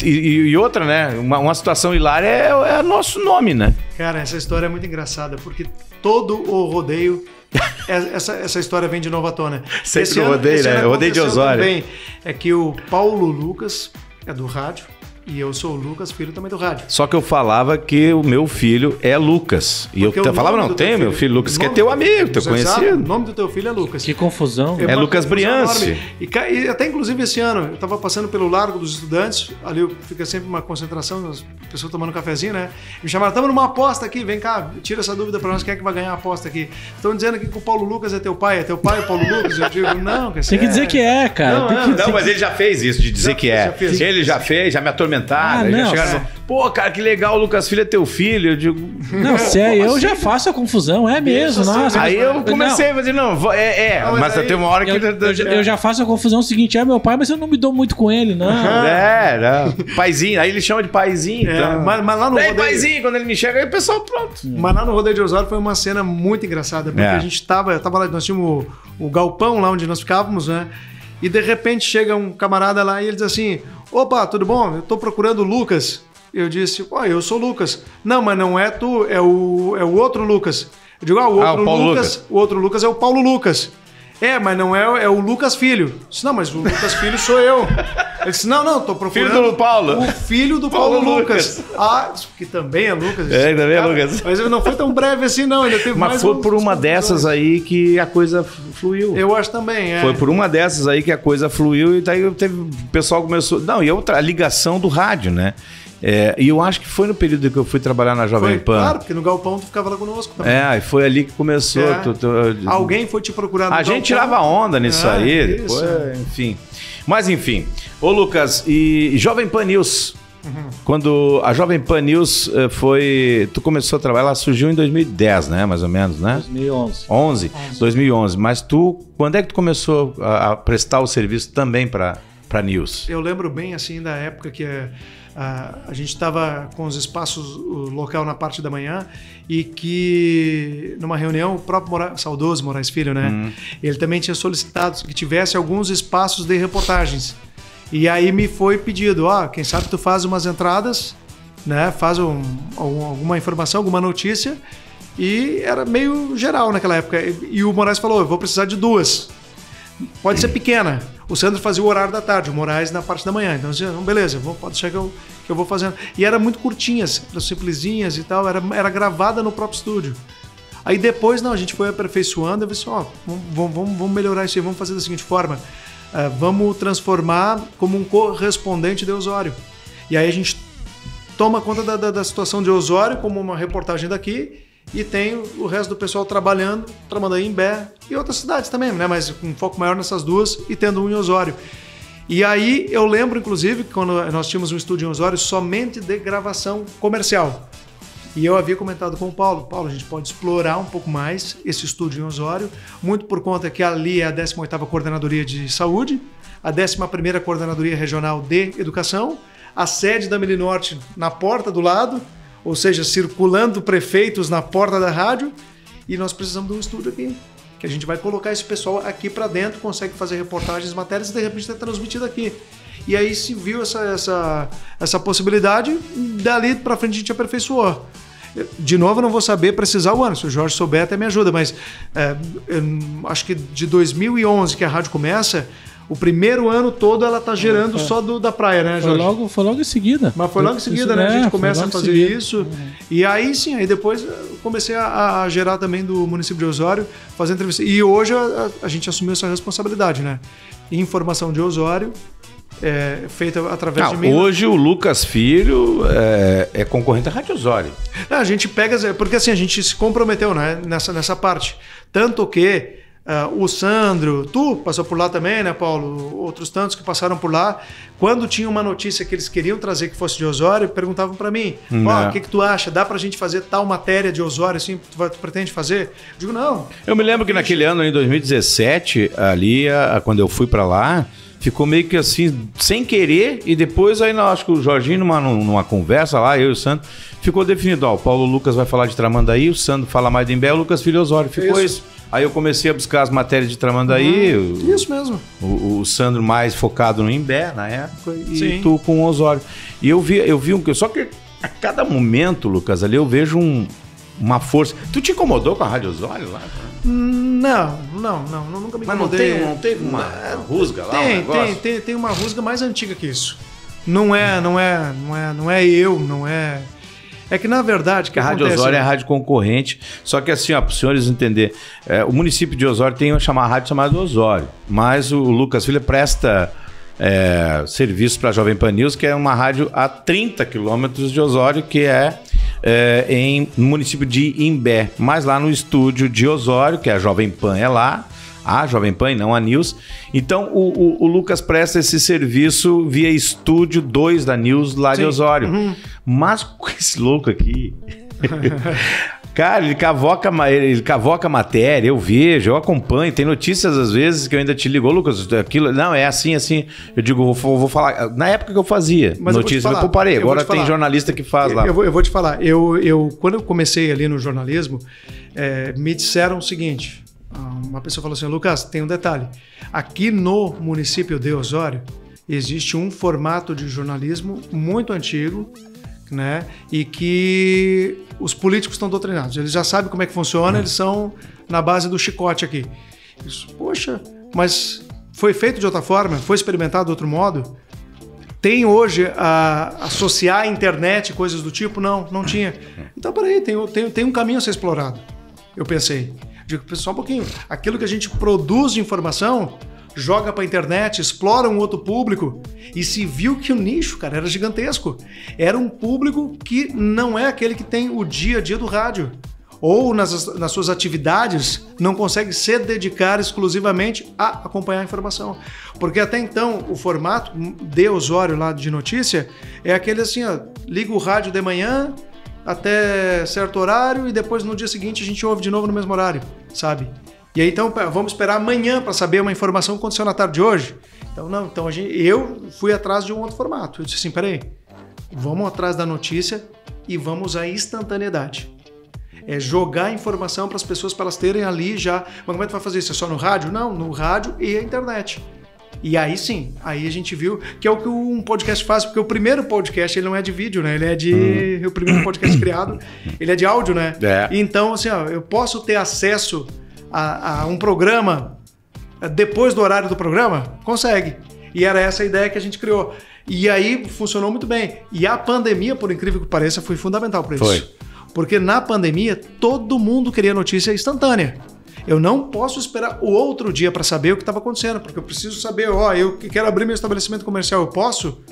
e outra, né? Uma situação hilária é nosso nome, né? Cara, essa história é muito engraçada, porque todo o rodeio, essa história vem de novo à tona. Sempre o rodeio, né? O rodeio de Osório. Também, é que o Paulo Lucas é do rádio. E eu sou o Lucas, filho também do rádio. Só que eu falava que o meu filho é Lucas. E porque eu falava, não, tem meu filho Lucas, que é teu amigo, teu conhecido. O nome do teu filho é Lucas. Que confusão. É Lucas Briance. E até inclusive esse ano, eu estava passando pelo Largo dos Estudantes, ali fica sempre uma concentração, as pessoas tomando um cafezinho, né? Me chamaram, estamos numa aposta aqui, vem cá, tira essa dúvida para nós, quem é que vai ganhar a aposta aqui? Estão dizendo aqui que o Paulo Lucas é teu pai o Paulo Lucas? Eu digo, não, que tem que dizer que é, cara. Não, mas ele já fez isso, de dizer que é. Ele já fez, já me atormentaram. Não. Pô, cara, que legal, o Lucas Filho é teu filho. Eu digo, não, se é eu já faço a confusão, é mesmo. Nossa, aí eu comecei a fazer, mas tem uma hora que eu já faço a confusão seguinte, é meu pai, mas eu não me dou muito com ele, não. Não. Paizinho, aí ele chama de paizinho. Então. Mas lá no rodeio, paizinho, quando ele me chega, aí o pessoal pronto. Mas lá no Rodeio de Osório foi uma cena muito engraçada, porque a gente tava lá, nós tínhamos o galpão lá onde nós ficávamos, né? E de repente chega um camarada lá e ele diz assim, opa, tudo bom? Eu tô procurando o Lucas. Eu disse, eu sou o Lucas. Não, mas não é tu, é o outro Lucas. Eu digo, o outro Lucas é o Paulo Lucas. Mas não é o Lucas Filho. Eu disse, não, mas o Lucas Filho sou eu. Ele disse, não, tô procurando filho do Paulo. O filho do Paulo Lucas. Que também é Lucas. Também é Lucas. Mas não foi tão breve assim, não. Ainda teve mas foi por uma dessas aí que a coisa fluiu. Eu acho também, Foi por uma dessas aí que a coisa fluiu e daí o pessoal começou... Não, e outra, a ligação do rádio, né? E eu acho que foi no período que eu fui trabalhar na Jovem Pan. Claro, porque no Galpão tu ficava lá conosco também. E foi ali que começou. Alguém foi te procurar no Galpão. A gente tirava onda nisso aí, depois, enfim. Mas enfim. Ô Lucas, e Jovem Pan News... Quando a Jovem Pan News tu começou a trabalhar, ela surgiu em 2010, né? Mais ou menos, né? 2011. 2011. Mas quando é que tu começou a prestar o serviço também para News? Eu lembro bem, assim, da época que a gente estava com os espaços local na parte da manhã e que numa reunião o próprio saudoso Moraes Filho, né? Ele também tinha solicitado que tivesse alguns espaços de reportagens. E aí me foi pedido, quem sabe tu faz umas entradas, né? Faz alguma informação, alguma notícia. E era meio geral naquela época. E o Moraes falou, eu vou precisar de 2. Pode ser pequena. O Sandro fazia o horário da tarde, o Moraes na parte da manhã. Então eu dizia, beleza, pode ser que eu vou fazendo. E era muito curtinhas, simplesinhas e tal. Era gravada no próprio estúdio. Aí depois, a gente foi aperfeiçoando. Eu disse, vamos melhorar isso aí, vamos fazer da seguinte forma. Vamos transformar como um correspondente de Osório. E aí a gente toma conta da situação de Osório como uma reportagem daqui e tem o resto do pessoal trabalhando, Tramandaí, Imbé e outras cidades também, né? Mas com um foco maior nessas duas e tendo um em Osório. E aí eu lembro, inclusive, que quando nós tínhamos um estúdio em Osório somente de gravação comercial. E eu havia comentado com o Paulo, a gente pode explorar um pouco mais esse estúdio em Osório, muito por conta que ali é a 18ª Coordenadoria de Saúde, a 11ª Coordenadoria Regional de Educação, a sede da Milinorte na porta do lado, ou seja, circulando prefeitos na porta da rádio, e nós precisamos de um estúdio aqui, que a gente vai colocar esse pessoal aqui para dentro, consegue fazer reportagens, matérias e de repente está transmitido aqui. E aí se viu essa possibilidade, dali para frente a gente aperfeiçoou. De novo, eu não vou saber precisar o ano, se o Jorge souber até me ajuda, mas acho que de 2011 que a rádio começa, o primeiro ano todo ela tá gerando só da praia, né, Jorge? Foi logo em seguida. Mas foi logo em seguida, né? A gente começa a fazer isso. E aí sim, aí depois eu comecei a gerar também do município de Osório, fazer entrevista. E hoje a gente assumiu essa responsabilidade, né? Informação de Osório, feita através de mim. Hoje o Lucas Filho é concorrente da Rádio Osório. A gente pega, porque assim, a gente se comprometeu, né, nessa parte. Tanto que o Sandro, tu passou por lá também, né, Paulo? Outros tantos que passaram por lá. Quando tinha uma notícia que eles queriam trazer que fosse de Osório, perguntavam para mim, o que tu acha? Dá pra gente fazer tal matéria de Osório, assim, tu pretende fazer? Eu digo, não. Eu me lembro que naquele ano, em 2017, ali, quando eu fui para lá, ficou meio que assim, sem querer, e depois aí, acho que o Jorginho, numa conversa lá, eu e o Sandro, ficou definido, o Paulo Lucas vai falar de Tramandaí, o Sandro fala mais de Imbé, o Lucas Filho Osório, ficou isso. Aí eu comecei a buscar as matérias de Tramandaí. Isso mesmo. O Sandro mais focado no Imbé, na época, e tu com o Osório. E eu vi só que a cada momento, Lucas, ali eu vejo uma força. Tu te incomodou com a Rádio Osório lá? Não, nunca me incomodei. Mas não teve uma rusga lá? Tem uma rusga mais antiga que isso. Não é eu, não é... É que, na verdade, a Rádio Osório é a rádio concorrente, só que assim, para os senhores entenderem, o município de Osório tem uma rádio chamada Osório, mas o Lucas Filho presta serviço para a Jovem Pan News, que é uma rádio a 30 quilômetros de Osório, que no município de Imbé, mas lá no estúdio de Osório, que a Jovem Pan é lá, a Jovem Pan e não a News. Então o Lucas presta esse serviço via estúdio 2 da News lá de Osório. Mas com esse louco aqui, cara, ele cavoca matéria, eu vejo, eu acompanho, tem notícias às vezes que eu ainda te ligo, Lucas, aquilo, não, é assim, eu digo, vou falar, na época que eu fazia notícias, eu parei, agora tem jornalista que faz lá. Eu vou te falar, quando eu comecei ali no jornalismo, me disseram o seguinte, uma pessoa falou assim, Lucas, tem um detalhe, aqui no município de Osório existe um formato de jornalismo muito antigo, né? E que os políticos estão doutrinados. Eles já sabem como é que funciona, eles são na base do chicote aqui. Isso, poxa, mas foi feito de outra forma? Foi experimentado de outro modo? Tem hoje associar a internet e coisas do tipo? Não tinha. Então, peraí, tem um caminho a ser explorado. Eu pensei. Digo, pessoal, um pouquinho. Aquilo que a gente produz de informação, joga pra internet, explora um outro público e se viu que o nicho, cara, era gigantesco. Era um público que não é aquele que tem o dia a dia do rádio. Ou nas suas atividades não consegue se dedicar exclusivamente a acompanhar a informação. Porque até então o formato de Osório lá de notícia é aquele assim, ó, liga o rádio de manhã até certo horário e depois no dia seguinte a gente ouve de novo no mesmo horário, sabe? E aí então vamos esperar amanhã para saber uma informação que aconteceu na tarde de hoje. Então não, então eu fui atrás de um outro formato. Eu disse assim, peraí, vamos atrás da notícia e vamos usar instantaneidade. É jogar informação para as pessoas, para elas terem ali já... Mas como é que vai fazer isso? É só no rádio? Não, no rádio e a internet. E aí sim, aí a gente viu que é o que um podcast faz, porque o primeiro podcast ele não é de vídeo, né? Ele é de... O primeiro podcast criado, ele é de áudio, né? É. Então, assim, ó, eu posso ter acesso a um programa depois do horário do programa? Consegue. E era essa a ideia que a gente criou. E aí funcionou muito bem. E a pandemia, por incrível que pareça, foi fundamental para isso. Foi. Porque na pandemia, todo mundo queria notícia instantânea. Eu não posso esperar o outro dia para saber o que estava acontecendo, porque eu preciso saber, eu quero abrir meu estabelecimento comercial, eu posso?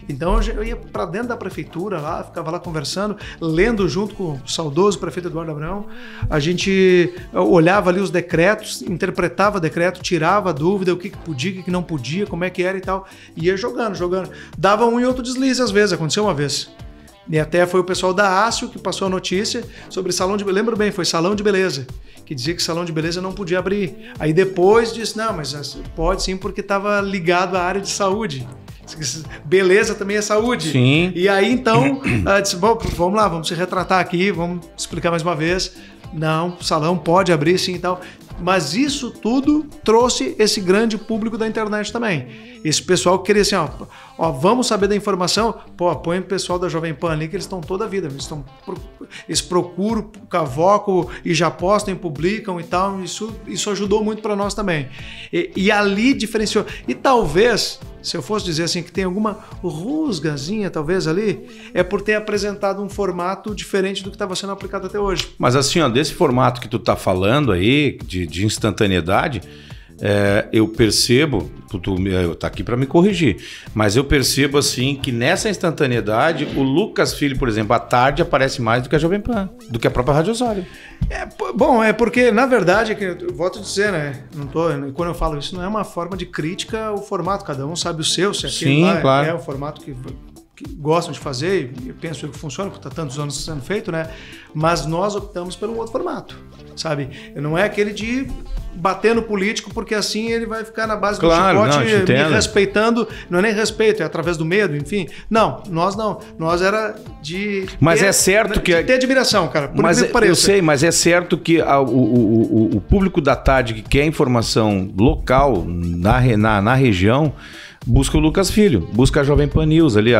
Então eu ia para dentro da prefeitura lá, ficava lá conversando, lendo junto com o saudoso prefeito Eduardo Abrão. A gente olhava ali os decretos, interpretava decreto, tirava a dúvida, o que podia, o que não podia, como é que era e tal. Ia jogando. Dava um e outro deslize às vezes, aconteceu uma vez. E até foi o pessoal da Ácio que passou a notícia sobre salão de beleza. Lembro bem, foi salão de beleza, que dizia que salão de beleza não podia abrir. Aí depois disse, não, mas pode sim porque estava ligado à área de saúde. Beleza também é saúde. Sim. E aí então, disse, bom, vamos lá, vamos se retratar aqui, vamos explicar mais uma vez. Não, o salão pode abrir sim e tal. Mas isso tudo trouxe esse grande público da internet também. Esse pessoal que queria assim, vamos saber da informação, põe o pessoal da Jovem Pan ali que eles estão toda a vida, eles procuram, cavocam e já postam e publicam e tal, isso ajudou muito para nós também. E ali diferenciou. E talvez, se eu fosse dizer assim, que tem alguma rusgazinha talvez ali, é por ter apresentado um formato diferente do que estava sendo aplicado até hoje. Mas assim, desse formato que tu tá falando aí, de instantaneidade, eu percebo, tu tá aqui para me corrigir, mas eu percebo assim que nessa instantaneidade o Lucas Filho, por exemplo, à tarde aparece mais do que a Jovem Pan, do que a própria Rádio Osório. Bom, é porque na verdade, eu volto a dizer, né? Quando eu falo isso, não é uma forma de crítica ao formato, cada um sabe o seu, se aquele lá claro. É o formato que gostam de fazer, e eu penso que funciona, porque está tantos anos sendo feito, né? Mas nós optamos pelo outro formato, sabe? Não é aquele de bater no político, porque assim ele vai ficar na base do chicote, me respeitando, não é nem respeito, é através do medo, enfim. Não, nós não. Nós era de... Mas é certo que... ter admiração, cara, por mas que pareça. Eu sei, mas é certo que o público da tarde que quer informação local, na região, busca o Lucas Filho, busca a Jovem Pan News ali,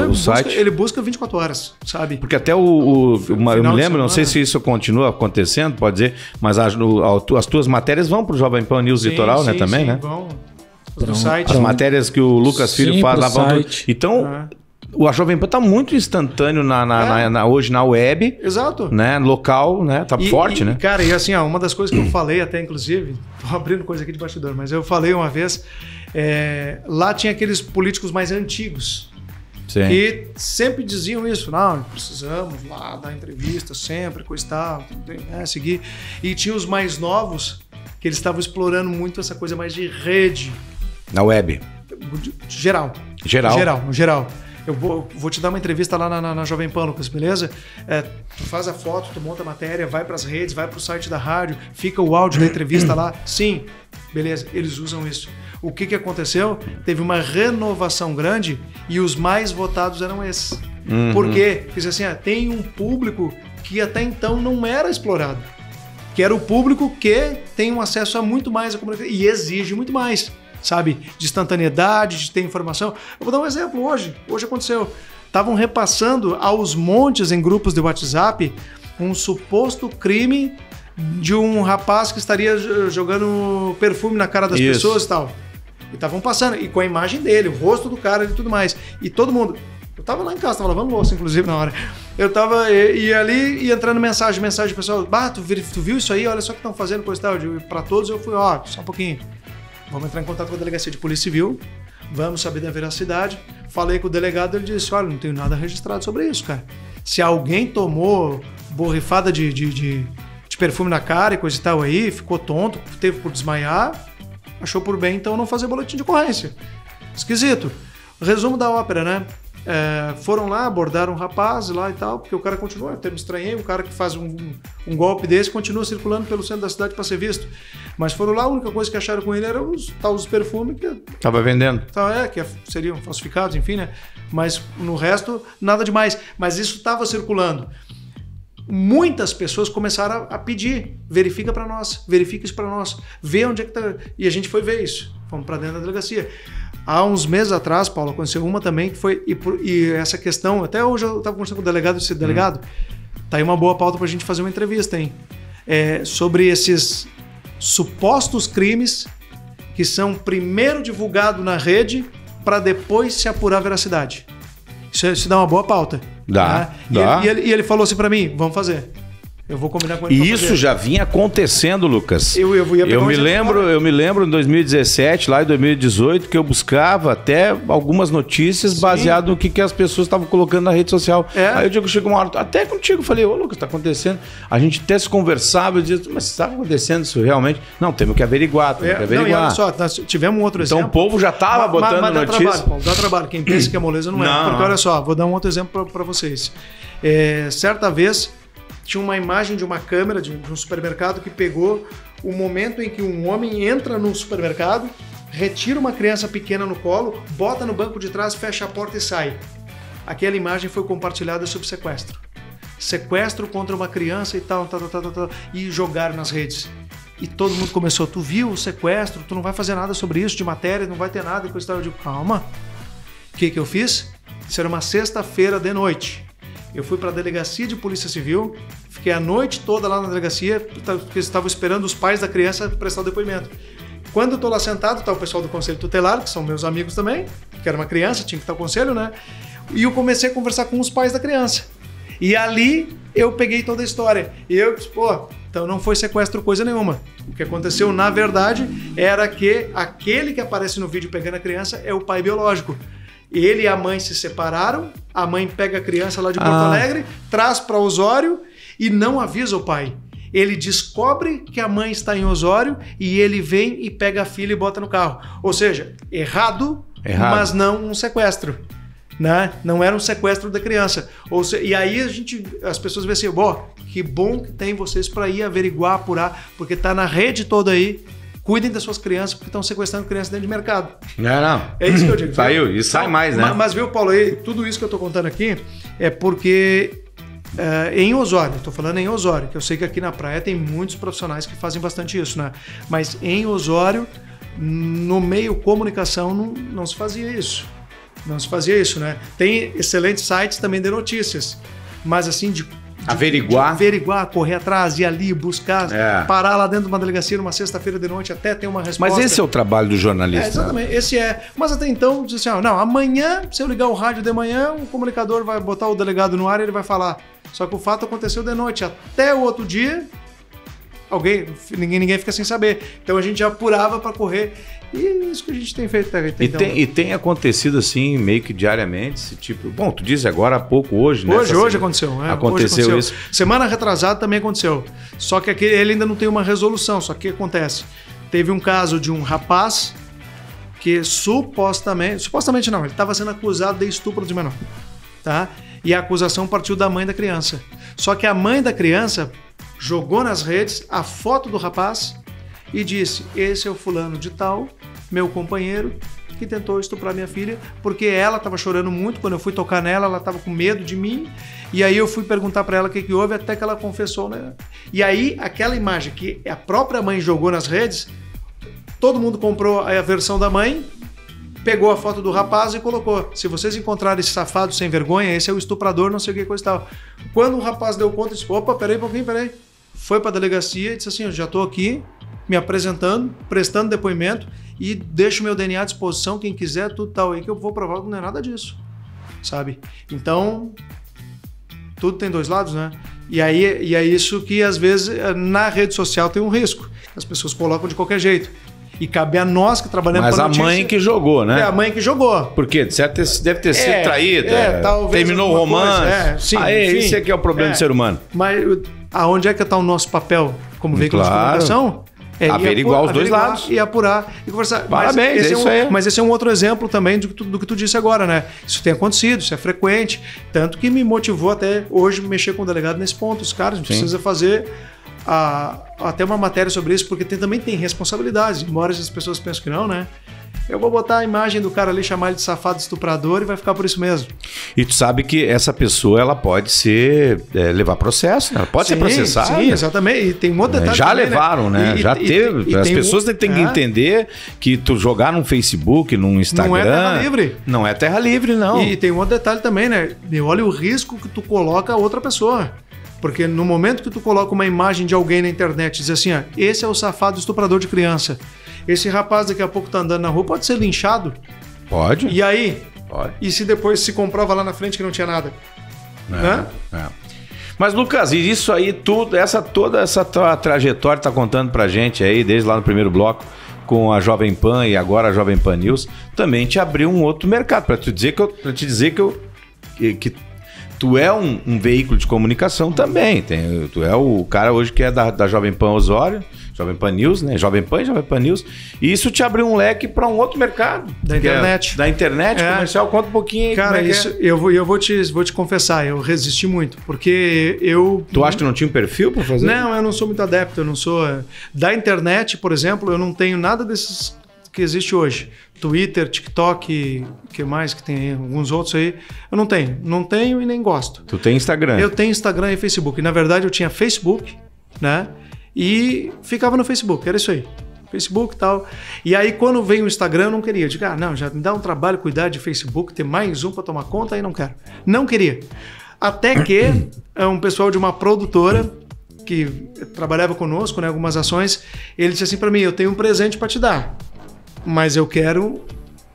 o site. Ele busca 24 horas, sabe? Porque até eu me lembro, não sei se isso continua acontecendo, pode dizer, mas as tuas matérias vão para o Jovem Pan News Litoral, né? Também, né? Vão. Do site. As matérias que o Lucas Filho faz lá vão. Então, a Jovem Pan tá muito instantâneo hoje na web. Exato. Né? Local, né? Tá forte, né? Cara, e assim, uma das coisas que eu falei até, inclusive, tô abrindo coisa aqui de bastidor, mas eu falei uma vez, lá tinha aqueles políticos mais antigos. Sim. Que sempre diziam isso, não, precisamos lá dar entrevista sempre, coisa e tal, seguir. E tinha os mais novos, que eles estavam explorando muito essa coisa mais de rede. Na web. Geral. No geral. Eu vou te dar uma entrevista lá na Jovem Pan, Lucas, beleza? Tu faz a foto, tu monta a matéria, vai para as redes, vai para o site da rádio, fica o áudio da entrevista lá. Sim, beleza, eles usam isso. O que aconteceu? Teve uma renovação grande e os mais votados eram esses. Uhum. Por quê? Porque assim, tem um público que até então não era explorado. Que era o público que tem um acesso a muito mais a comunicação e exige muito mais. Sabe, de instantaneidade, de ter informação. Eu vou dar um exemplo hoje. Hoje aconteceu. Estavam repassando aos montes em grupos de WhatsApp um suposto crime de um rapaz que estaria jogando perfume na cara das pessoas e tal. E estavam passando, e com a imagem dele, o rosto do cara e tudo mais. E todo mundo... Eu tava lá em casa, tava lavando louça, inclusive, na hora. Eu tava e ali e entrando mensagem pessoal. Tu viu isso aí? Olha só o que estão fazendo, coisa e tal. Pra todos eu fui, só um pouquinho. vamos entrar em contato com a delegacia de polícia civil, vamos saber da veracidade. Falei com o delegado, ele disse, olha, não tenho nada registrado sobre isso, cara. Se alguém tomou borrifada de perfume na cara e coisa e tal aí, ficou tonto, teve por desmaiar, achou por bem, então, não fazer boletim de ocorrência. Esquisito. Resumo da ópera, né? Foram lá, abordaram um rapaz lá e tal, porque o cara continua, eu até me estranhei, um cara que faz um golpe desse continua circulando pelo centro da cidade para ser visto. Mas foram lá, a única coisa que acharam com ele era os perfumes que... Tava vendendo. Que seriam falsificados, enfim, né? Mas no resto, nada demais. Mas isso estava circulando. Muitas pessoas começaram a pedir, verifica para nós, verifica isso para nós, vê onde é que tá. E a gente foi ver isso, fomos para dentro da delegacia. Há uns meses atrás, Paulo, aconteceu uma também que foi, e essa questão, até hoje eu estava conversando com o delegado, esse delegado, tá aí uma boa pauta para a gente fazer uma entrevista, hein? Sobre esses supostos crimes que são primeiro divulgados na rede para depois se apurar a veracidade. Isso dá uma boa pauta. Dá. E ele falou assim para mim, vamos fazer. Eu vou combinar com ele. E isso já vinha acontecendo, Lucas. Eu me lembro em 2017, lá em 2018, que eu buscava até algumas notícias baseado no que as pessoas estavam colocando na rede social. Aí eu chego uma hora, até contigo, falei, ô Lucas, tá acontecendo. A gente até se conversava, eu dizia, mas está acontecendo isso realmente? Não, temos que averiguar, Não, e olha só, nós tivemos um outro exemplo. Então o povo já estava botando notícia. Dá trabalho, quem pensa que é moleza não é. Porque olha só, vou dar um outro exemplo para vocês. Certa vez, tinha uma imagem de uma câmera de um supermercado que pegou o momento em que um homem entra no supermercado, retira uma criança pequena no colo, bota no banco de trás, fecha a porta e sai. Aquela imagem foi compartilhada sobre sequestro. Sequestro contra uma criança e tal, e jogaram nas redes. E todo mundo começou, tu viu o sequestro, tu não vai fazer nada sobre isso de matéria, não vai ter nada. E coisa e tal. Eu digo, calma. O que eu fiz? Isso era uma sexta-feira de noite. Eu fui para a delegacia de polícia civil, fiquei a noite toda lá na delegacia, porque eles estavam esperando os pais da criança prestar o depoimento. Quando eu estou lá sentado, está o pessoal do conselho tutelar, que são meus amigos também, que era uma criança, tinha que estar o conselho, né? E eu comecei a conversar com os pais da criança. E ali eu peguei toda a história. E eu disse, então não foi sequestro coisa nenhuma. O que aconteceu, na verdade, era que aquele que aparece no vídeo pegando a criança é o pai biológico. Ele e a mãe se separaram, a mãe pega a criança lá de Porto Alegre, traz para Osório e não avisa o pai. Ele descobre que a mãe está em Osório e ele vem e pega a filha e bota no carro. Ou seja, errado. Mas não um sequestro. Né? Não era um sequestro da criança. E aí as pessoas veem assim, que bom que tem vocês para ir averiguar, apurar, porque está na rede toda aí. Cuidem das suas crianças, porque estão sequestrando crianças dentro de mercado. Não. É isso que eu digo. Saiu, e sai mais, né? Mas viu, Paulo, tudo isso que eu estou contando aqui é porque em Osório, estou falando em Osório, que eu sei que aqui na praia tem muitos profissionais que fazem bastante isso, né? Mas em Osório, no meio comunicação, não se fazia isso. Não se fazia isso, né? Tem excelentes sites também de notícias, mas assim, de averiguar, correr atrás, ir ali, buscar, parar lá dentro de uma delegacia numa sexta-feira de noite até ter uma resposta. Mas esse é o trabalho do jornalista. Exatamente, esse é. Mas até então, diz assim, não, amanhã, se eu ligar o rádio de manhã, o comunicador vai botar o delegado no ar e ele vai falar. Só que o fato aconteceu de noite. Até o outro dia, ninguém fica sem saber. Então a gente já apurava para correr. E é isso que a gente tem feito. E tem acontecido assim, meio que diariamente, esse tipo... Bom, tu disse agora há pouco, hoje, né? Hoje aconteceu. Aconteceu isso. Semana retrasada também aconteceu. Só que ele ainda não tem uma resolução. Só que acontece. Teve um caso de um rapaz que supostamente não, ele estava sendo acusado de estupro de menor. Tá? E a acusação partiu da mãe da criança. Só que a mãe da criança jogou nas redes a foto do rapaz e disse, esse é o fulano de tal, meu companheiro, que tentou estuprar minha filha, porque ela estava chorando muito, quando eu fui tocar nela, ela estava com medo de mim, e aí eu fui perguntar para ela o que houve, até que ela confessou, né? E aí, aquela imagem que a própria mãe jogou nas redes, todo mundo comprou a versão da mãe, pegou a foto do rapaz e colocou, se vocês encontrarem esse safado sem vergonha, esse é o estuprador, não sei o que, coisa e tal. Quando o rapaz deu conta, disse, opa, peraí um pouquinho, foi para a delegacia e disse assim, eu já estou aqui, me apresentando, prestando depoimento e deixo meu DNA à disposição, quem quiser, tudo tal aí, que eu vou provar que não é nada disso, sabe? Então, tudo tem dois lados, né? E é isso que, às vezes, na rede social tem um risco, as pessoas colocam de qualquer jeito. E cabe a nós que trabalhamos com a notícia. Mas a mãe que jogou, né? É a mãe que jogou. Por quê? Certo, deve ter sido traída. Terminou o romance. Sim, esse aqui é o problema do ser humano. Mas aonde é que está o nosso papel como veículo de comunicação? Averiguar os dois lados. E apurar e conversar. Parabéns, isso aí. Mas esse é um outro exemplo também do que tu disse agora, né? Isso tem acontecido, isso é frequente. Tanto que me motivou até hoje mexer com o delegado nesse ponto. Os caras, a gente precisa fazer até uma matéria sobre isso, porque também tem responsabilidades. Embora as pessoas pensem que não, né? Eu vou botar a imagem do cara ali, chamar ele de safado estuprador e vai ficar por isso mesmo. E tu sabe que essa pessoa, ela pode levar processo, né? Ela pode ser processada. Sim, exatamente. E tem um outro detalhe já também, levaram, né? Já teve. As pessoas têm que entender que tu jogar num Facebook, num Instagram... Não é terra livre. Não é terra livre, não. E tem um outro detalhe também, né? Olha o risco que tu coloca a outra pessoa. Porque no momento que tu coloca uma imagem de alguém na internet e diz assim, esse é o safado estuprador de criança. Esse rapaz daqui a pouco tá andando na rua, pode ser linchado? Pode. E aí? Pode. E se depois se comprova lá na frente que não tinha nada? Mas, Lucas, e isso aí tudo, toda essa tua trajetória tá contando pra gente aí, desde lá no primeiro bloco, com a Jovem Pan e agora a Jovem Pan News, também te abriu um outro mercado, pra te dizer que tu é um veículo de comunicação também. Tu é o cara hoje que é da Jovem Pan Osório, Jovem Pan News, né? Jovem Pan e Jovem Pan News. E isso te abriu um leque para um outro mercado. Da internet. Da internet comercial. Conta um pouquinho aí. Cara, eu vou te confessar, eu resisti muito. Porque Tu acha que não tinha um perfil para fazer? Não, eu não sou muito adepto. Eu não sou... Da internet, por exemplo, eu não tenho nada desses que existe hoje. Twitter, TikTok, que mais que tem aí? Alguns outros aí. Eu não tenho. Não tenho e nem gosto. Tu tem Instagram? Eu tenho Instagram e Facebook. E, na verdade, eu tinha Facebook, né? E ficava no Facebook. Era isso aí. Facebook e tal. E aí, quando veio o Instagram, eu não queria. Eu digo, não, já me dá um trabalho cuidar de Facebook, ter mais um para tomar conta, aí não quero. Não queria. Até que um pessoal de uma produtora que trabalhava conosco, né, algumas ações, ele disse assim para mim, eu tenho um presente para te dar, mas eu quero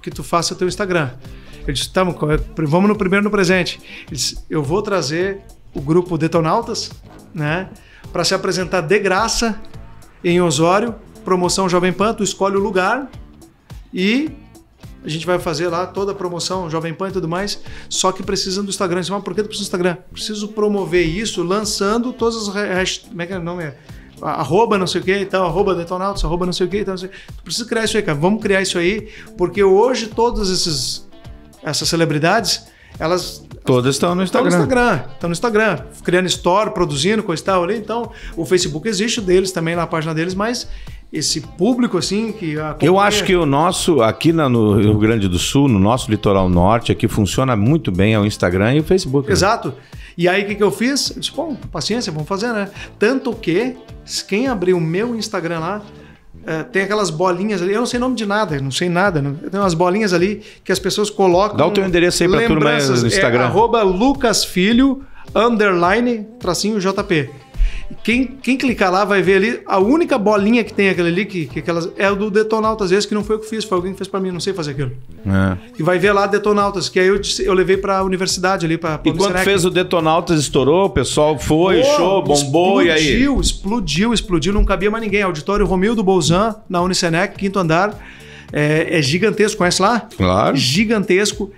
que tu faça o teu Instagram. Eu disse, tá, vamos primeiro no presente. Ele disse, eu vou trazer o grupo Detonautas, né, para se apresentar de graça em Osório, promoção Jovem Pan, tu escolhe o lugar e a gente vai fazer lá toda a promoção Jovem Pan e tudo mais, só que precisa do Instagram. Eu disse, mas por que tu precisa do Instagram? Preciso promover isso lançando todas as... Como é que é o nome? Arroba não sei o que e tal, arroba Detonautas, arroba não sei o que e tal. Tu precisa criar isso aí, cara. Vamos criar isso aí, porque hoje todas essas celebridades, elas... Todas estão no Instagram. Estão no Instagram, criando story, produzindo, coisa e tal ali. Então, o Facebook existe deles também, na página deles, mas esse público, assim, que... Eu acho que o nosso, aqui no Rio Grande do Sul, no nosso litoral norte, aqui funciona muito bem o Instagram e o Facebook. Né? Exato. E aí, o que eu fiz? Eu disse, bom, paciência, vamos fazer, né? Tanto que, quem abrir o meu Instagram lá, tem aquelas bolinhas ali, eu não sei nome de nada, não sei nada, tem umas bolinhas ali que as pessoas colocam... Dá o teu endereço aí pra turma no Instagram. @lucasfilho _JP. Quem clicar lá vai ver ali, a única bolinha que tem aquele ali, que aquelas, é o do Detonautas, esse que não foi eu que fiz, foi alguém que fez pra mim, não sei fazer aquilo. E vai ver lá Detonautas, que aí eu levei pra universidade ali, pra E quando fez o Detonautas, estourou, o pessoal foi, show, bombou, e aí? Explodiu, não cabia mais ninguém. Auditório Romildo Bolzan, na Unicenec, 5º andar, é gigantesco, conhece lá? Claro. Gigantesco.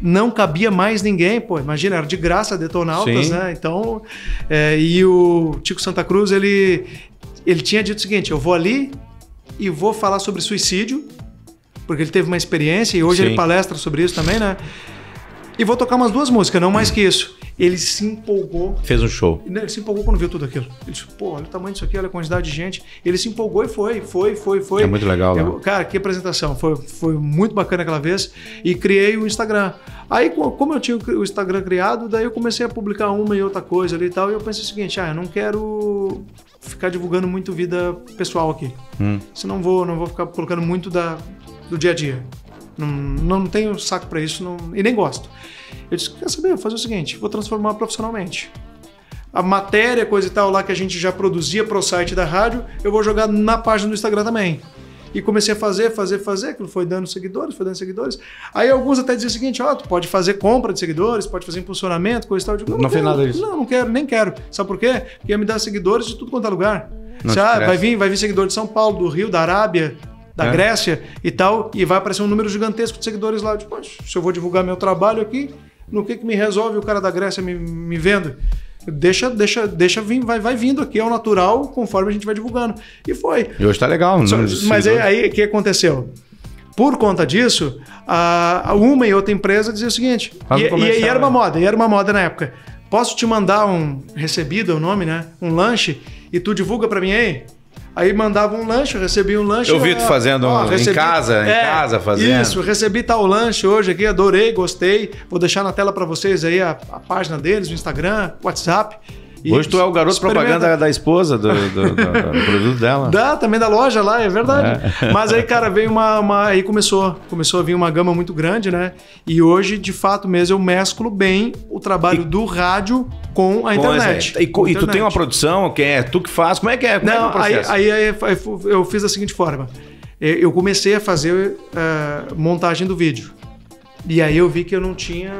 Não cabia mais ninguém, pô, imagina, era de graça Detonautas, Sim. né? Então, e o Tico Santa Cruz, ele tinha dito o seguinte, eu vou ali e vou falar sobre suicídio, porque ele teve uma experiência e hoje Sim. ele palestra sobre isso também, né? E vou tocar umas 2 músicas, não mais que isso. Ele se empolgou. Fez um show. Ele se empolgou quando viu tudo aquilo. Ele disse, pô, olha o tamanho disso aqui, olha a quantidade de gente. Ele se empolgou e foi. É muito legal, né? Cara, que apresentação. Foi muito bacana aquela vez. E criei o Instagram. Aí, como eu tinha o Instagram criado, daí eu comecei a publicar uma e outra coisa ali e tal. E eu pensei o seguinte, eu não quero ficar divulgando muito vida pessoal aqui. Senão não vou ficar colocando muito do dia a dia. Não tenho saco pra isso e nem gosto. Eu disse, quer saber, vou fazer o seguinte, vou transformar profissionalmente. A matéria, coisa e tal lá que a gente já produzia pro site da rádio, eu vou jogar na página do Instagram também. E comecei a fazer, aquilo foi dando seguidores. Aí alguns até diziam o seguinte, tu pode fazer compra de seguidores, pode fazer impulsionamento, coisa e tal. Eu digo, não fez nada disso. Não quero, nem quero. Sabe por quê? Porque ia me dar seguidores de tudo quanto é lugar. Vai vir seguidor de São Paulo, do Rio, da Arábia, da Grécia e tal, e vai aparecer um número gigantesco de seguidores lá. Tipo, se eu vou divulgar meu trabalho aqui, no que me resolve o cara da Grécia me vendo? Deixa vir, vai vindo aqui ao natural, conforme a gente vai divulgando. E foi. E hoje tá legal. Mas aí o que aconteceu? Por conta disso, uma e outra empresa dizia o seguinte, e era uma moda na época. Posso te mandar um recebido, é o nome, né? Um lanche, e tu divulga pra mim aí? Aí mandava um lanche, eu recebi um lanche. Eu vi tu fazendo em casa fazendo. Isso, recebi tal lanche hoje aqui, adorei, gostei. Vou deixar na tela pra vocês aí a página deles, o Instagram, WhatsApp. Hoje tu é o garoto propaganda da esposa, do produto dela. Também da loja lá, é verdade. Mas aí, cara, veio aí começou a vir uma gama muito grande, né? E hoje, de fato mesmo, eu mesclo bem o trabalho do rádio com a internet. E tu tem uma produção, que é tu que faz, como é que é? Como é o processo? Aí eu fiz da seguinte forma. Eu comecei a fazer montagem do vídeo. E aí eu vi que eu não tinha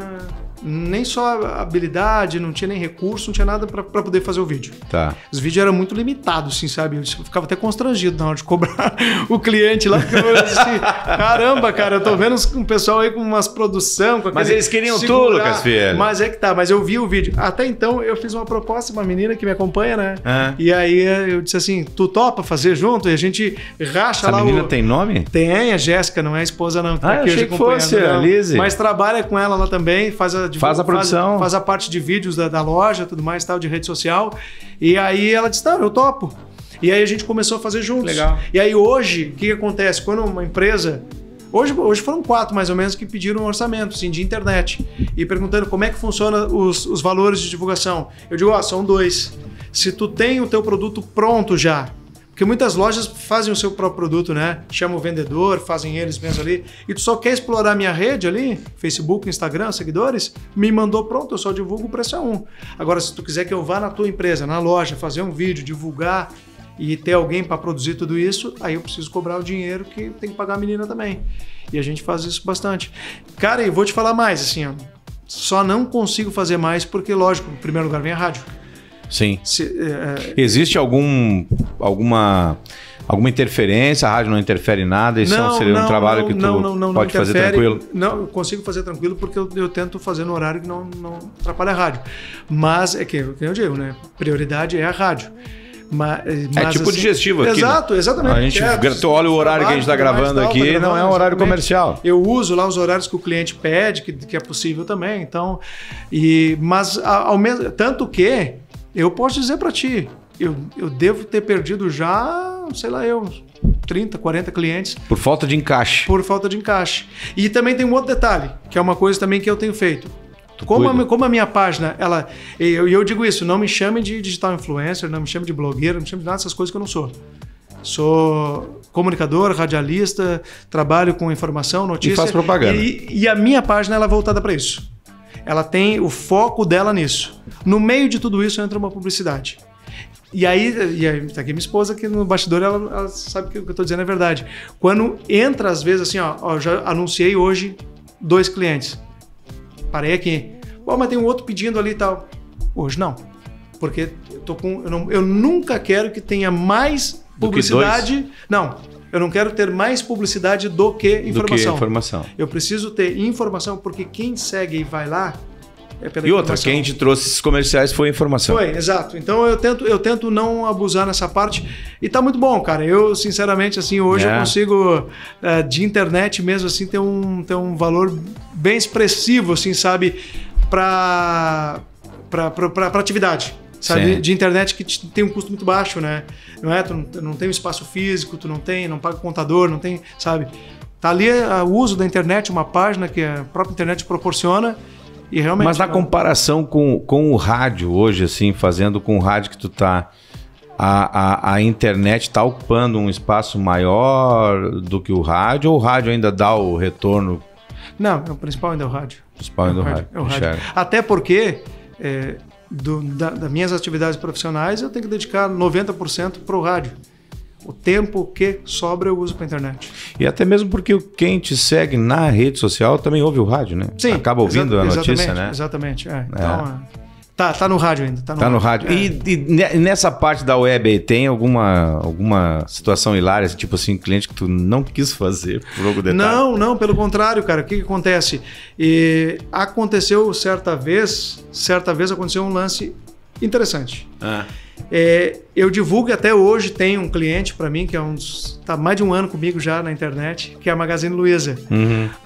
nem só habilidade, não tinha nem recurso, não tinha nada para poder fazer o vídeo. Tá. Os vídeos eram muito limitados, assim, sabe? Eu ficava até constrangido na hora de cobrar o cliente lá. Eu assim, caramba, cara, eu tô vendo um pessoal aí com umas produção. Com mas eles queriam tudo, Lucas Filho. Mas é que tá, mas eu vi o vídeo. Até então, eu fiz uma proposta, uma menina que me acompanha, né? E aí eu disse assim, tu topa fazer junto? E a gente racha Essa lá. A menina tem nome? Tem, a Jéssica, não é a esposa não. Eu achei que fosse a Lizzy. Mas trabalha com ela lá também, faz a produção. Faz a parte de vídeos da loja, tudo mais, tal, de rede social. E aí ela disse, eu topo. E aí a gente começou a fazer juntos. Legal. E aí hoje, o que acontece? Quando uma empresa... Hoje foram 4, mais ou menos, que pediram um orçamento, assim, de internet. E perguntando como é que funciona os valores de divulgação. Eu digo, são 2. Se tu tem o teu produto pronto já... Porque muitas lojas fazem o seu próprio produto, né? Chamam o vendedor, fazem eles mesmos ali. E tu só quer explorar minha rede ali, Facebook, Instagram, seguidores, me mandou pronto, eu só divulgo o preço é 1. Agora, se tu quiser que eu vá na tua empresa, na loja, fazer um vídeo, divulgar e ter alguém para produzir tudo isso, aí eu preciso cobrar o dinheiro que tem que pagar a menina também. E a gente faz isso bastante. Cara, e vou te falar mais, assim, só não consigo fazer mais porque, lógico, em primeiro lugar vem a rádio. Sim. Existe alguma interferência? A rádio não interfere em nada? Isso seria um trabalho que tu pode fazer tranquilo? Não, eu consigo fazer tranquilo porque eu tento fazer no horário que não atrapalha a rádio. Mas é que eu digo, né? Prioridade é a rádio. Mas, tipo assim, digestivo aqui. Exato, exatamente. Tu olha o horário que a gente está gravando aqui, não é um horário comercial. Eu uso lá os horários que o cliente pede, que é possível também. Então, mas ao mesmo tanto que eu posso dizer para ti, eu devo ter perdido já, sei lá, 30, 40 clientes. Por falta de encaixe. Por falta de encaixe. E também tem um outro detalhe, que é uma coisa também que eu tenho feito. Como a minha página, eu digo isso, não me chame de digital influencer, não me chame de blogueiro, não me chame de nada dessas coisas que eu não sou. Sou comunicador, radialista, trabalho com informação, notícia. E faz propaganda. E a minha página ela é voltada para isso. Ela tem o foco dela nisso. No meio de tudo isso entra uma publicidade. E aí tá aqui minha esposa, que no bastidor ela sabe que o que eu tô dizendo é verdade. Quando entra, às vezes, assim, já anunciei hoje 2 clientes. Parei aqui. Mas tem um outro pedindo ali e tal. Hoje não. Porque eu nunca quero que tenha mais publicidade. Não. Eu não quero ter mais publicidade do que informação. Eu preciso ter informação, porque quem segue e vai lá é pela informação. Outra, quem te trouxe esses comerciais foi informação. Foi, exato. Então eu tento não abusar nessa parte. E tá muito bom, cara. Eu, sinceramente, assim, hoje eu consigo, de internet mesmo, assim, ter um valor bem expressivo, assim, sabe, pra atividade. Sabe, de internet que tem um custo muito baixo, né? Não é? Tu não tem um espaço físico, tu não paga contador, não tem, sabe? Tá ali o uso da internet, uma página que a própria internet proporciona e realmente... Mas na comparação com o rádio hoje, assim, fazendo com o rádio que tu tá, a internet tá ocupando um espaço maior do que o rádio, ou o rádio ainda dá o retorno? Não, o principal ainda é o rádio. O principal ainda é o rádio. Até porque... das minhas atividades profissionais, eu tenho que dedicar 90% para o rádio. O tempo que sobra eu uso para a internet. E até mesmo porque quem te segue na rede social também ouve o rádio, né? Sim. Acaba ouvindo a notícia, né? Exatamente. Tá no rádio ainda. Tá no rádio. E nessa parte da web aí, tem alguma situação hilária, tipo assim, cliente que tu não quis fazer por algum detalhe? Não, pelo contrário, cara. O que acontece? Aconteceu certa vez aconteceu um lance interessante. Eu divulgo até hoje, tem um cliente para mim que tá mais de um ano comigo já na internet, que é a Magazine Luiza.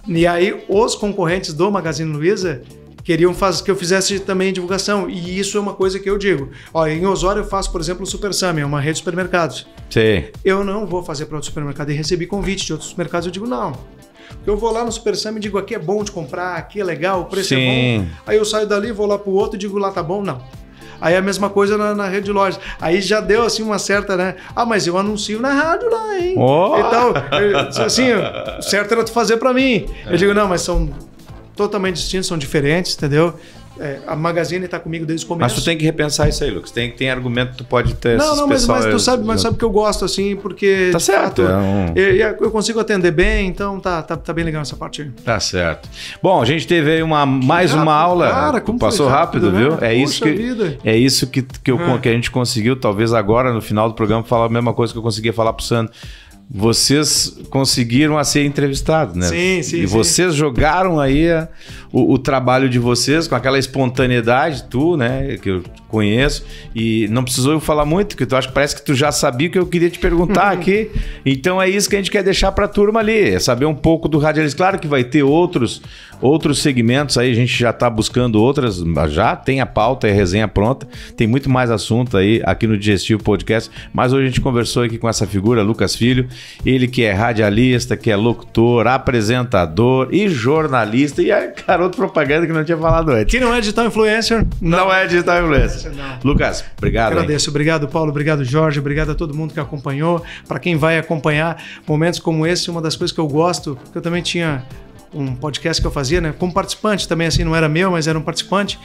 E aí os concorrentes do Magazine Luiza queriam que eu fizesse também divulgação. E isso é uma coisa que eu digo. Em Osório eu faço, por exemplo, o Super Sami, é uma rede de supermercados. Sim. Eu não vou fazer para outro supermercado. E recebi convite de outros supermercados, eu digo não. Eu vou lá no Super Sami e digo, aqui é bom de comprar, aqui é legal, o preço é bom. Aí eu saio dali, vou lá pro outro e digo, lá tá bom? Não. Aí a mesma coisa na rede de lojas. Aí já deu assim uma certa, né? Mas eu anuncio na rádio lá, hein? Então, assim, o certo era tu fazer para mim. Eu digo, não, mas são totalmente distintos, são diferentes, entendeu? A Magazine tá comigo desde o começo. Mas tu tem que repensar isso aí, Lucas. Tem argumento que tu pode ter. Não, mas tu sabe que eu gosto, assim, porque... Tá certo. Eu consigo atender bem, então tá bem legal essa parte. Tá certo. Bom, a gente teve aí mais uma aula. Cara, como passou rápido, viu? Né? É isso que a gente conseguiu, talvez agora, no final do programa, falar a mesma coisa que eu conseguia falar pro Sandro. Vocês conseguiram ser entrevistados, né? Sim. E vocês jogaram aí o trabalho de vocês com aquela espontaneidade, tu, né? Que eu conheço. E não precisou eu falar muito, que parece que tu já sabia o que eu queria te perguntar aqui. Então é isso que a gente quer deixar pra turma ali. É saber um pouco do radialista. Claro que vai ter outros segmentos aí, a gente já tá buscando outras. Já tem a pauta e a resenha pronta. Tem muito mais assunto aí aqui no Digestivo Podcast. Mas hoje a gente conversou aqui com essa figura, Lucas Filho. Ele que é radialista, que é locutor, apresentador e jornalista. E é garoto propaganda que não tinha falado antes. Que não é digital influencer. Não é digital influencer. Não. Lucas, obrigado. Agradeço. Obrigado, Paulo. Obrigado, Jorge. Obrigado a todo mundo que acompanhou. Para quem vai acompanhar momentos como esse, uma das coisas que eu gosto, que eu também tinha um podcast que eu fazia, né? Como participante também, assim, não era meu, mas era um participante.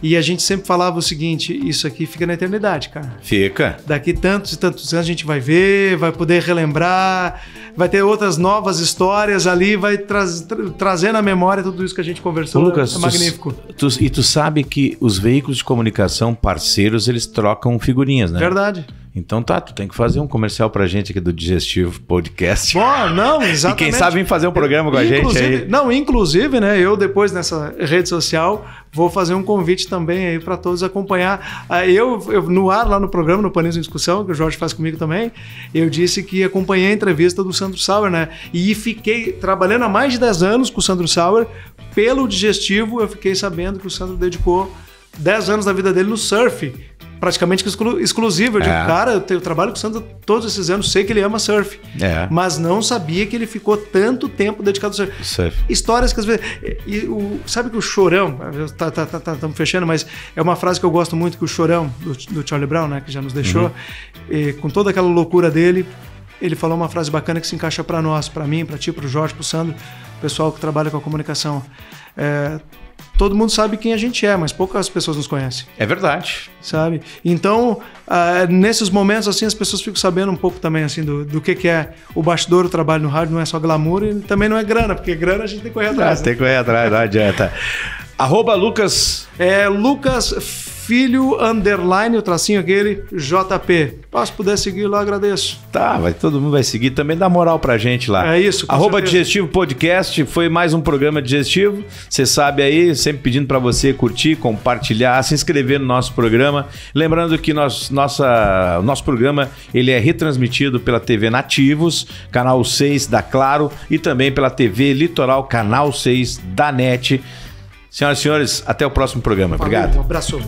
E a gente sempre falava o seguinte, isso aqui fica na eternidade, cara. Fica. Daqui tantos e tantos anos a gente vai ver, vai poder relembrar, vai ter outras novas histórias ali, vai trazer na memória tudo isso que a gente conversou. Lucas, é magnífico. Tu sabe que os veículos de comunicação parceiros, eles trocam figurinhas, né? Verdade. Então tu tem que fazer um comercial pra gente aqui do Digestivo Podcast. Não, exatamente. E quem sabe vir fazer um programa com a gente aí. Inclusive, né, eu depois nessa rede social vou fazer um convite também aí para todos acompanhar. Eu no ar, lá no programa, no Panismo em Discussão, que o Jorge faz comigo também, eu disse que acompanhei a entrevista do Sandro Sauer, né? E fiquei trabalhando há mais de 10 anos com o Sandro Sauer. Pelo Digestivo, eu fiquei sabendo que o Sandro dedicou 10 anos da vida dele no surf. Praticamente exclusivo. Eu digo, cara, eu trabalho com o Sandro todos esses anos, sei que ele ama surf. Mas não sabia que ele ficou tanto tempo dedicado ao surf. Histórias que às vezes... sabe que o Chorão, estamos fechando, mas é uma frase que eu gosto muito, que o Chorão, do Charlie Brown, né, que já nos deixou, com toda aquela loucura dele, ele falou uma frase bacana que se encaixa para nós, para mim, para ti, para o Jorge, para o Sandro, pessoal que trabalha com a comunicação. Todo mundo sabe quem a gente é, mas poucas pessoas nos conhecem. É verdade. Sabe? Então, nesses momentos, assim, as pessoas ficam sabendo um pouco também, assim, do que é o bastidor, o trabalho no rádio. Não é só glamour e também não é grana, porque grana a gente tem que correr atrás. Tem que correr atrás, não adianta. @Lucas... Lucas Filho, _ o tracinho aquele, JP. Se puder seguir lá, agradeço. Tá, todo mundo vai seguir. Também dá moral pra gente lá. É isso. @Digestivo Podcast. Foi mais um programa digestivo. Você sabe aí, sempre pedindo pra você curtir, compartilhar, se inscrever no nosso programa. Lembrando que nosso programa ele é retransmitido pela TV Nativos, canal 6 da Claro, e também pela TV Litoral, canal 6 da NET. Senhoras e senhores, até o próximo programa. Valeu, obrigado. Um abraço.